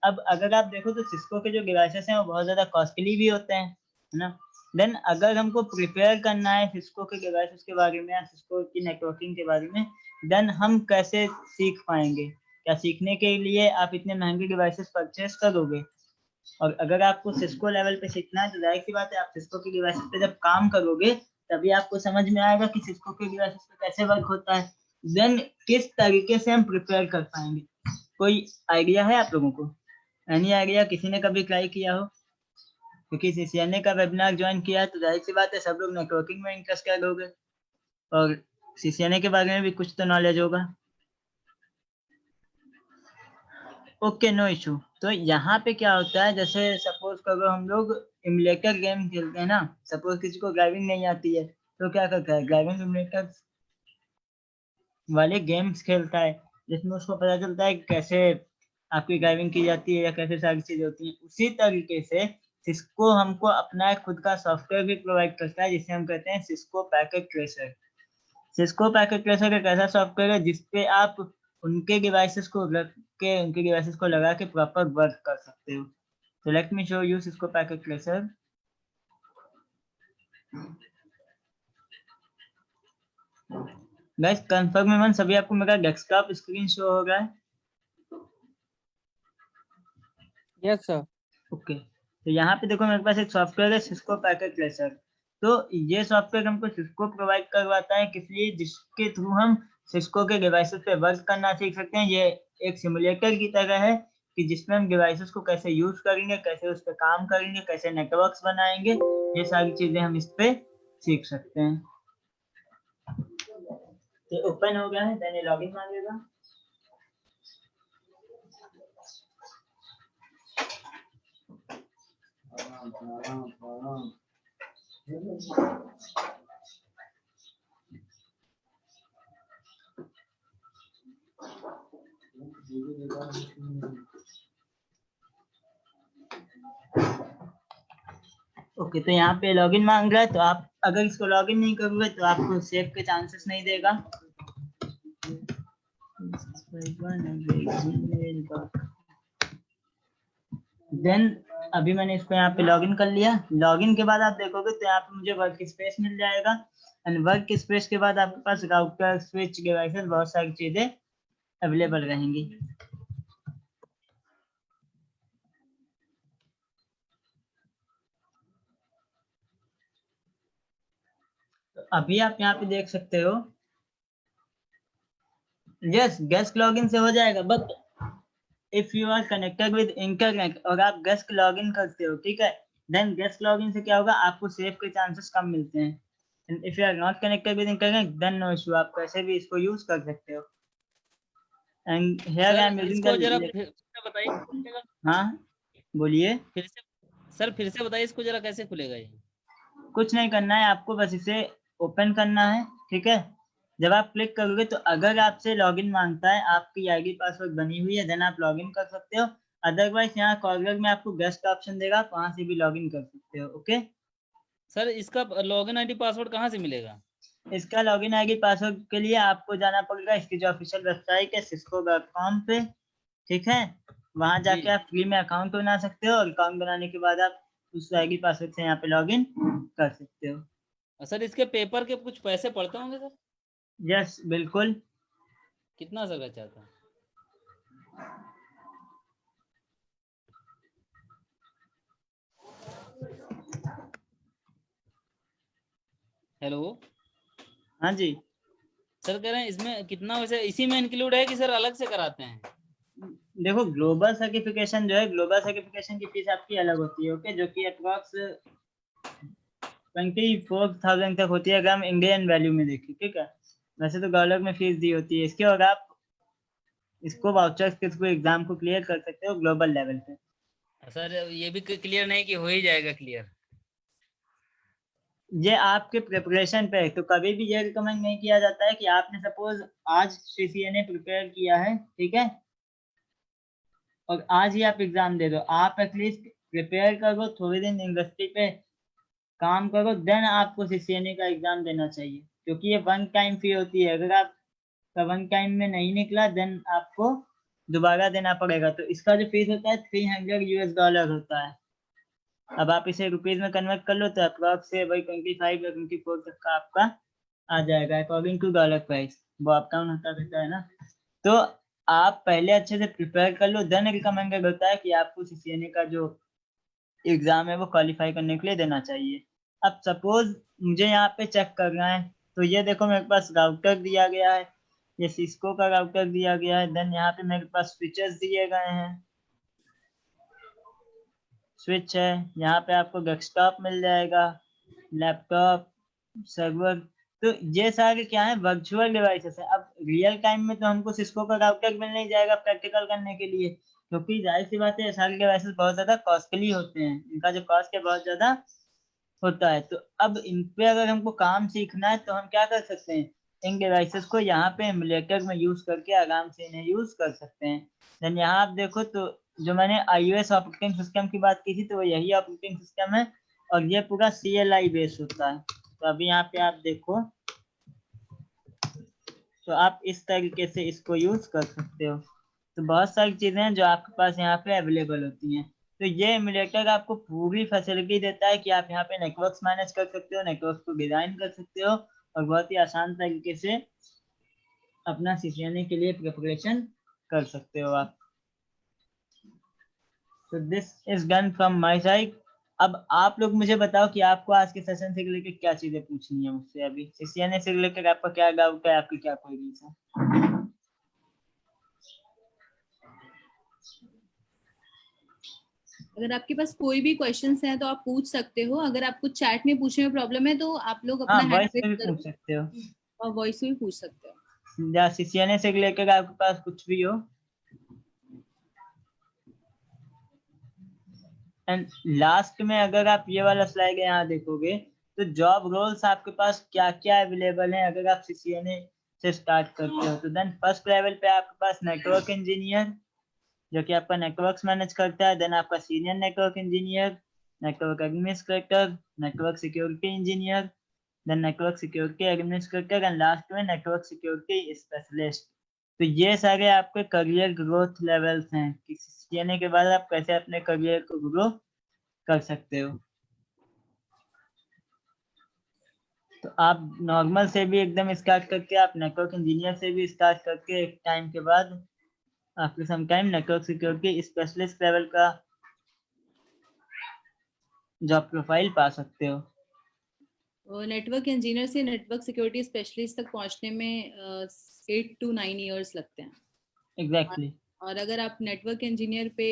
अब अगर आप देखो तो सिस्को के जो डिवाइसेस हैं वो बहुत ज्यादा कॉस्टली भी होते हैं, है ना? देन अगर हमको प्रिपेयर करना है सिस्को के डिवाइसेस के बारे में या सिस्को की नेटवर्किंग के बारे में, देन हम कैसे सीख पाएंगे? क्या सीखने के लिए आप इतने महंगे डिवाइसेस परचेस करोगे? और अगर आपको सिस्को लेवल पे सीखना है तो जाहिर सी बात है आप सिस्को की डिवाइसेस पे जब काम करोगे तभी आपको समझ में आएगा कि सिस्को के डिवाइसेस पे कैसे वर्क होता है। देन किस तरीके से हम प्रिपेयर कर पाएंगे? कोई आइडिया है आप लोगों को? Any idea? किसी ने कभी ट्राई किया हो? क्योंकि सीसीएनए का वेबिनार ज्वाइन किया है तो जाहिर सी बात है सब लोग नेटवर्किंग में इंटरेस्टेड हो गए और सीसीएनए के बारे में भी कुछ तो नॉलेज होगा। Okay, no issue. तो यहाँ पे क्या होता है, जैसे सपोज करो हम लोग इमुलेटर गेम खेलते हैं ना, सपोज किसी को ड्राइविंग नहीं आती है तो क्या करता है, ड्राइविंग इमुलेटर वाले गेम्स खेलता है जिसमें उसको पता चलता है कैसे आपकी ड्राइविंग की जाती है या कैसे सारी चीजें होती हैं। उसी तरीके से सिस्को हमको अपना एक खुद का सॉफ्टवेयर भी प्रोवाइड करता है जिसे हम कहते हैं Cisco packet tracer. Cisco packet tracer एक ऐसा सॉफ्टवेयर है जिसपे आप उनके डिवाइसेस को रख के उनके डिवाइसेस को लगा के प्रॉपर वर्क कर सकते हो। तो let me show you Cisco packet tracer. Guys confirm सभी आपको मेरा डेस्कटॉप स्क्रीन शो हो रहा है? Yes sir. ओके, तो यहाँ पे देखो मेरे पास एक सॉफ्टवेयर है सिस्को पैकेट ट्रेसर। तो ये सॉफ्टवेयर हमको सिस्को प्रोवाइड करवाता है किस लिए, जिसके थ्रू हम सिस्को के डिवाइसेस पे वर्क करना सीख सकते हैं। ये एक सिमुलेटर की तरह है कि जिसमें हम डिवाइसेस को कैसे यूज करेंगे, कैसे उस पर काम करेंगे, कैसे नेटवर्क्स बनाएंगे, ये सारी चीजें हम इस पे सीख सकते हैं। ये ओपन हो गया है, देन लॉगिन मांगेगा। ओके, तो यहाँ पे लॉगिन मांग रहा है, तो आप अगर इसको लॉगिन नहीं करोगे तो आपको सेव के चांसेस नहीं देगा। देन अभी मैंने इसको यहाँ पे लॉगिन कर लिया। लॉगिन के बाद आप देखोगे तो यहाँ पे मुझे वर्क स्पेस मिल जाएगा एंड वर्क स्पेस के बाद आपके पास राउटर, स्विच, डिवाइसेस, बहुत सारी चीजें अवेलेबल रहेंगी। तो अभी आप यहाँ पे देख सकते हो, यस गेस्ट लॉगिन से हो जाएगा, but if you are connected with internet और आप गेस्ट लॉगिन करते हो, ठीक है, देन गेस्ट लॉगिन से क्या होगा, आपको सेव के चांसेस कम मिलते हैं। And if you are not connected with internet then no issue, आप कैसे भी इसको यूज कर सकते हो। And here I am using इसको जरा फिर से बताइए। हाँ बोलिए। फिर से सर फिर से बताइए इसको जरा कैसे खुलेगा ये? कुछ नहीं करना है आपको, बस इसे ओपन करना है, ठीक है। जब आप क्लिक करोगे तो अगर आपसे लॉगिन मांगता है, आपकी आईडी पासवर्ड बनी हुई है, देन आप लॉगिन कर सकते हो। अदरवाइज यहाँ कॉर्नर में आपको गेस्ट ऑप्शन देगा, आप वहां से भी लॉगिन कर सकते हो। ओके सर इसका लॉगिन आईडी पासवर्ड कहाँ से मिलेगा? इसका लॉगिन आईडी पासवर्ड के लिए आपको जाना पड़ेगा इसकी जो ऑफिशियल वेबसाइट है cisco.com पे, ठीक है। वहां जाके आप फ्री में अकाउंट बना सकते हो और अकाउंट बनाने के बाद आप उस आईडी पासवर्ड से यहाँ पे लॉगिन कर सकते हो। सर इसके पेपर के कुछ पैसे पड़ते होंगे सर? यस बिल्कुल। कितना सर बचा था? हेलो हाँ जी, सर कह रहे हैं इसमें कितना वैसे इसी में इंक्लूड है कि सर अलग से कराते हैं? देखो ग्लोबल सर्टिफिकेशन जो है, ग्लोबल सर्टिफिकेशन की फीस आपकी अलग होती है, ओके, जो कि अप्रॉक्स 24,000 तक होती है अगर हम इंडियन वैल्यू में देखें, ठीक है। वैसे तो डॉलर में फीस दी होती है इसकी, और आप इसको वाउचर्स के थ्रू एग्जाम को क्लियर कर सकते हो ग्लोबल लेवल पे। सर ये भी क्लियर नहीं कि हो ही जाएगा क्लियर? ये आपके प्रिपरेशन पे है, तो कभी भी ये रिकमेंड नहीं किया जाता है कि आपने सपोज आज सीसीएनए प्रिपेयर किया है, ठीक है, और आज ही आप एग्जाम दे दो। आप एटलीस्ट प्रिपेयर करो, थोड़े दिन इंडस्ट्री पे काम करो, देन आपको सीसीएनए का एग्जाम देना चाहिए, क्योंकि ये वन टाइम फी होती है। अगर आप वन टाइम में नहीं निकला देन आपको दोबारा देना पड़ेगा। तो इसका जो फीस होता है $300 होता है। अब आप इसे रुपीज में कन्वर्ट कर लो तो अप्रॉक्स से वही 25 या 24 तक का आपका आ जाएगा अकॉर्डिंग टू डॉलर प्राइस, वो अप डाउन होता रहता है ना। तो आप पहले अच्छे से प्रिपेयर कर लो, देन रिकमेंडेड होता है कि आपको सीसीएनए का जो एग्जाम है वो क्वालिफाई करने के लिए देना चाहिए। अब सपोज मुझे यहाँ पे चेक करना है, तो ये देखो मेरे पास राउटर दिया गया है, ये सिस्को का राउटर दिया गया है, देन यहाँ पे मेरे पास स्विचेस दिए गए हैं, स्विच है, यहाँ पे आपको डेस्कटॉप मिल जाएगा, लैपटॉप, सर्वर। तो ये सारे क्या है, वर्चुअल डिवाइसेस है। अब रियल टाइम में तो हमको सिस्को का राउटर मिल नहीं जाएगा प्रैक्टिकल करने के लिए, क्योंकि जाहिर सी बात है ये सारे डिवाइसेस बहुत ज्यादा कॉस्टली होते हैं, इनका जो कॉस्ट है बहुत ज्यादा होता है। तो अब इन पे अगर हमको काम सीखना है तो हम क्या कर सकते हैं, इन डिवाइसेस को यहाँ पे एमुलेटर में यूज करके आराम से इन्हें यूज कर सकते हैं। देन यहाँ आप देखो तो जो मैंने iOS ऑपरेटिंग सिस्टम की बात की थी तो वो यही ऑपरेटिंग सिस्टम है, और ये पूरा CLI बेस होता है। तो अभी यहाँ पे आप देखो तो आप इस तरीके से इसको यूज कर सकते हो। तो बहुत सारी चीजें हैं जो आपके पास यहाँ पे अवेलेबल होती हैं। तो ये एमुलेटर आपको पूरी फैसिलिटी देता है कि आप यहाँ पे नेटवर्क्स मैनेज कर सकते हो, नेटवर्क को डिजाइन कर सकते हो, और बहुत ही आसान तरीके से अपना सीसीएनए के लिए प्रिपरेशन कर सकते हो आप। तो this is done from my side. अब आप लोग मुझे बताओ कि आपको आज के सेशन से रिलेटेड क्या चीजें पूछनी है मुझसे, अभी सीसीएनए से रिलेटेड आपका क्या डाउट है, आपकी क्या क्वेरीज है? अगर आपके पास कोई भी क्वेश्चंस हैं तो आप पूछ सकते हो, अगर आपको चैट में पूछने में प्रॉब्लम है तो आप लोग अपना हाँ, हैंड वॉइस में रेज भी करो पूछ सकते हो, और वॉइस में भी पूछ सकते हो। या सीसीएनए से रिलेटेड आपके पास कुछ भी हो। एंड लास्ट में अगर आप ये वाला स्लाइड यहाँ देखोगे तो जॉब रोल्स आपके पास क्या क्या अवेलेबल हैं अगर आप सीसीएनए से स्टार्ट करते हो। तो देन फर्स्ट लेवल पे आपके पास नेटवर्क इंजीनियर जो कि आपका नेटवर्क्स मैनेज करता है, देन आपका senior network engineer, network administrator, network security engineer, then network security administrator, and last में नेटवर्क सिक्योरिटी स्पेशलिस्ट। तो ये सारे आपके करियर ग्रोथ लेवल्स हैं कि सीखने के बाद आप कैसे अपने करियर को ग्रो कर सकते हो। तो आप नॉर्मल से भी एकदम स्टार्ट करके आप नेटवर्क इंजीनियर से भी स्टार्ट करके एक टाइम के बाद after some time network security specialist level का जॉब प्रोफाइल पा सकते हो। नेटवर्क इंजीनियर से नेटवर्क सिक्योरिटी स्पेशलिस्ट तक पहुंचने में 8 to 9 इयर्स लगते हैं। एग्जैक्टली। और अगर आप नेटवर्क इंजीनियर पे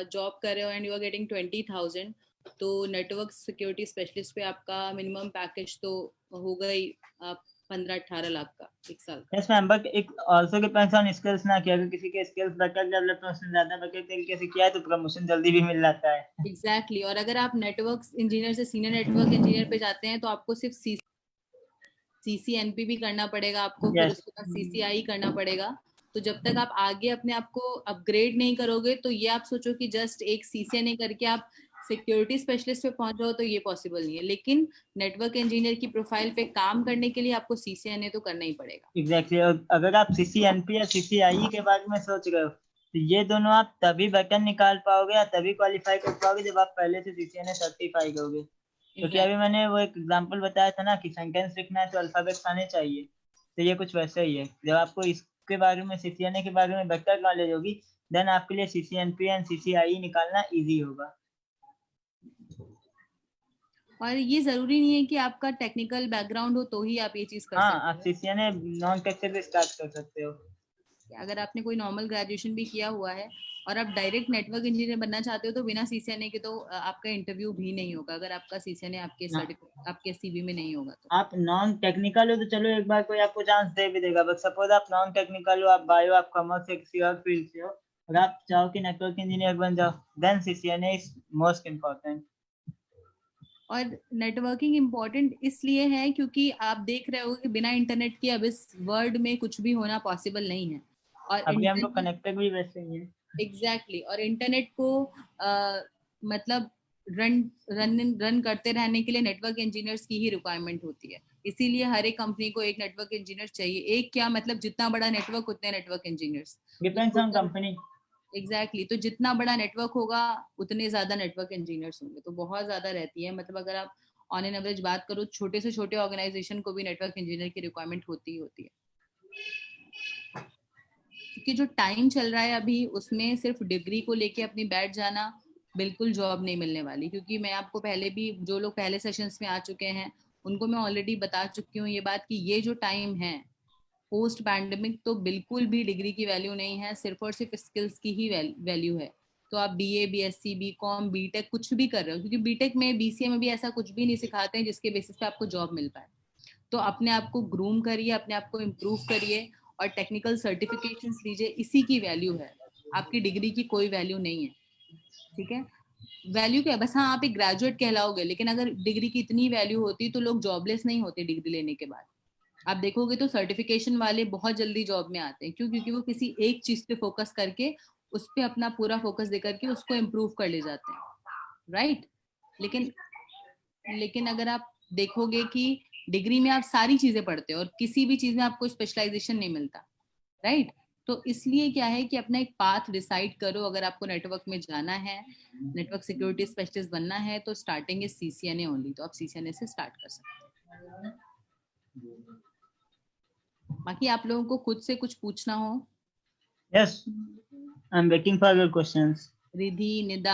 जॉब कर रहे हो एंड यू आर गेटिंग 20,000, तो नेटवर्क सिक्योरिटी स्पेशलिस्ट पे आपका मिनिमम पैकेज तो होगा ही 15-18 लाख का एक साल का। यस मैम, बट एक आल्सो डिपेंड्स ऑन स्किल्स ना, कि अगर किसी के स्किल्स बेटर डेवलप है, उसने ज्यादा बेटर तरीके से किया है तो प्रमोशन जल्दी भी मिल जाता है। एग्जैक्टली और अगर आप नेटवर्क इंजीनियर से सीनियर नेटवर्क इंजीनियर पे जाते हैं तो आपको सिर्फ CCNP भी करना पड़ेगा आपको, फिर उसके बाद CCI करना पड़ेगा। तो जब तक आप आगे अपने आप को अपग्रेड नहीं करोगे तो ये आप सोचो कि जस्ट एक CCNA करके आप सिक्योरिटी स्पेशलिस्ट पे पहुंच जाओ तो ये पॉसिबल नहीं है। लेकिन नेटवर्क इंजीनियर की प्रोफाइल पे काम करने के लिए आपको CCNA तो करना ही पड़ेगा। एग्जैक्टली। और अगर आप CCNP या CCIE के बारे में सोच रहे हो तो ये दोनों आप तभी बटन निकाल पाओगे या तभी क्वालिफाई कर पाओगे जब आप पहले से CCNA सर्टिफाई करोगे। क्योंकि अभी मैंने वो एक एग्जांपल बताया था ना कि सेंटेंस लिखना है तो अल्फाबेट्स आने चाहिए, तो ये कुछ वैसा ही है। जब आपको इसके बारे में CCNA के बारे में बेटर नॉलेज होगी देन आपके लिए CCNP एंड CCIE निकालना इजी होगा। और ये जरूरी नहीं है कि आपका टेक्निकल बैकग्राउंड हो तो ही आप ये चीज कर हाँ, सकते आप CCNA नॉन टेक से भी स्टार्ट कर सकते हो। हो। अगर आपने कोई नॉर्मल ग्रेजुएशन भी किया हुआ है और आप डायरेक्ट नेटवर्क इंजीनियर बनना चाहते हो तो बिना CCNA के तो आपका इंटरव्यू भी नहीं होगा, अगर आपका CCNA आपके सर्टिफिकेट आपके CV में नहीं होगा तो। आप नॉन टेक्निकल हो तो चलो एक बार कोई आपको चांस दे भी देगा, बट सपोज आप नॉन टेक्निकल हो, आप बायो, आप कॉमर्स से किसी और फील्ड से हो और आप चाहो कि नेटवर्क इंजीनियर बन जाओ, then CCNA is most important. और नेटवर्किंग इम्पोर्टेंट इसलिए है क्योंकि आप देख रहे हो कि बिना इंटरनेट के अब इस वर्ल्ड में कुछ भी होना पॉसिबल नहीं है। और अभी हम लोग कनेक्टेड भी वैसे ही हैं। एग्जैक्टली और इंटरनेट को मतलब रन करते रहने के लिए नेटवर्क इंजीनियर्स की ही रिक्वायरमेंट होती है। इसीलिए हर एक कंपनी को एक नेटवर्क इंजीनियर चाहिए। एक क्या मतलब जितना बड़ा नेटवर्क उतने network engineers. Depends on company. Exactly तो जितना बड़ा नेटवर्क होगा उतने ज्यादा नेटवर्क इंजीनियर्स होंगे, तो बहुत ज्यादा रहती है। मतलब अगर आप ऑन एन एवरेज बात करो, छोटे से छोटे ऑर्गेनाइजेशन को भी नेटवर्क इंजीनियर की रिक्वायरमेंट होती ही होती है। क्योंकि जो टाइम चल रहा है अभी, उसमें सिर्फ डिग्री को लेके अपनी बैठ जाना बिल्कुल जॉब नहीं मिलने वाली। क्योंकि मैं आपको पहले भी, जो लोग पहले सेशंस में आ चुके हैं उनको मैं ऑलरेडी बता चुकी हूँ ये बात कि ये जो टाइम है पोस्ट पैंडेमिक, तो बिल्कुल भी डिग्री की वैल्यू नहीं है, सिर्फ और सिर्फ स्किल्स की ही वैल्यू है। तो आप बीए, बीएससी, बीकॉम, बीटेक कुछ भी कर रहे हो, क्योंकि बीटेक में, बीसीए में भी ऐसा कुछ भी नहीं सिखाते हैं जिसके बेसिस पे आपको जॉब मिल पाए। तो अपने आप को ग्रूम करिए, अपने आप को इम्प्रूव करिए और टेक्निकल सर्टिफिकेशंस लीजिए, इसी की वैल्यू है। आपकी डिग्री की कोई वैल्यू नहीं है, ठीक है। वैल्यू क्या है, बस हाँ आप एक ग्रेजुएट कहलाओगे, लेकिन अगर डिग्री की इतनी वैल्यू होती तो लोग जॉबलेस नहीं होते डिग्री लेने के बाद। आप देखोगे तो सर्टिफिकेशन वाले बहुत जल्दी जॉब में आते हैं। क्यों? क्योंकि वो किसी एक चीज पे फोकस करके, उस पे अपना पूरा फोकस दे करके उसको इम्प्रूव कर ले जाते हैं, राइट। लेकिन अगर आप देखोगे कि डिग्री में आप सारी चीजें पढ़ते हो और किसी भी चीज में आपको स्पेशलाइजेशन नहीं मिलता, राइट। तो इसलिए क्या है कि अपना एक पाथ डिसाइड करो। अगर आपको नेटवर्क में जाना है, नेटवर्क सिक्योरिटी स्पेशलिस्ट बनना है, तो स्टार्टिंग इज CCNA ओनली, तो आप CCNA से स्टार्ट कर सकते हैं। बाकी आप लोगों को खुद से कुछ पूछना हो, Yes, I'm waiting for your questions. Ridhi, Nida,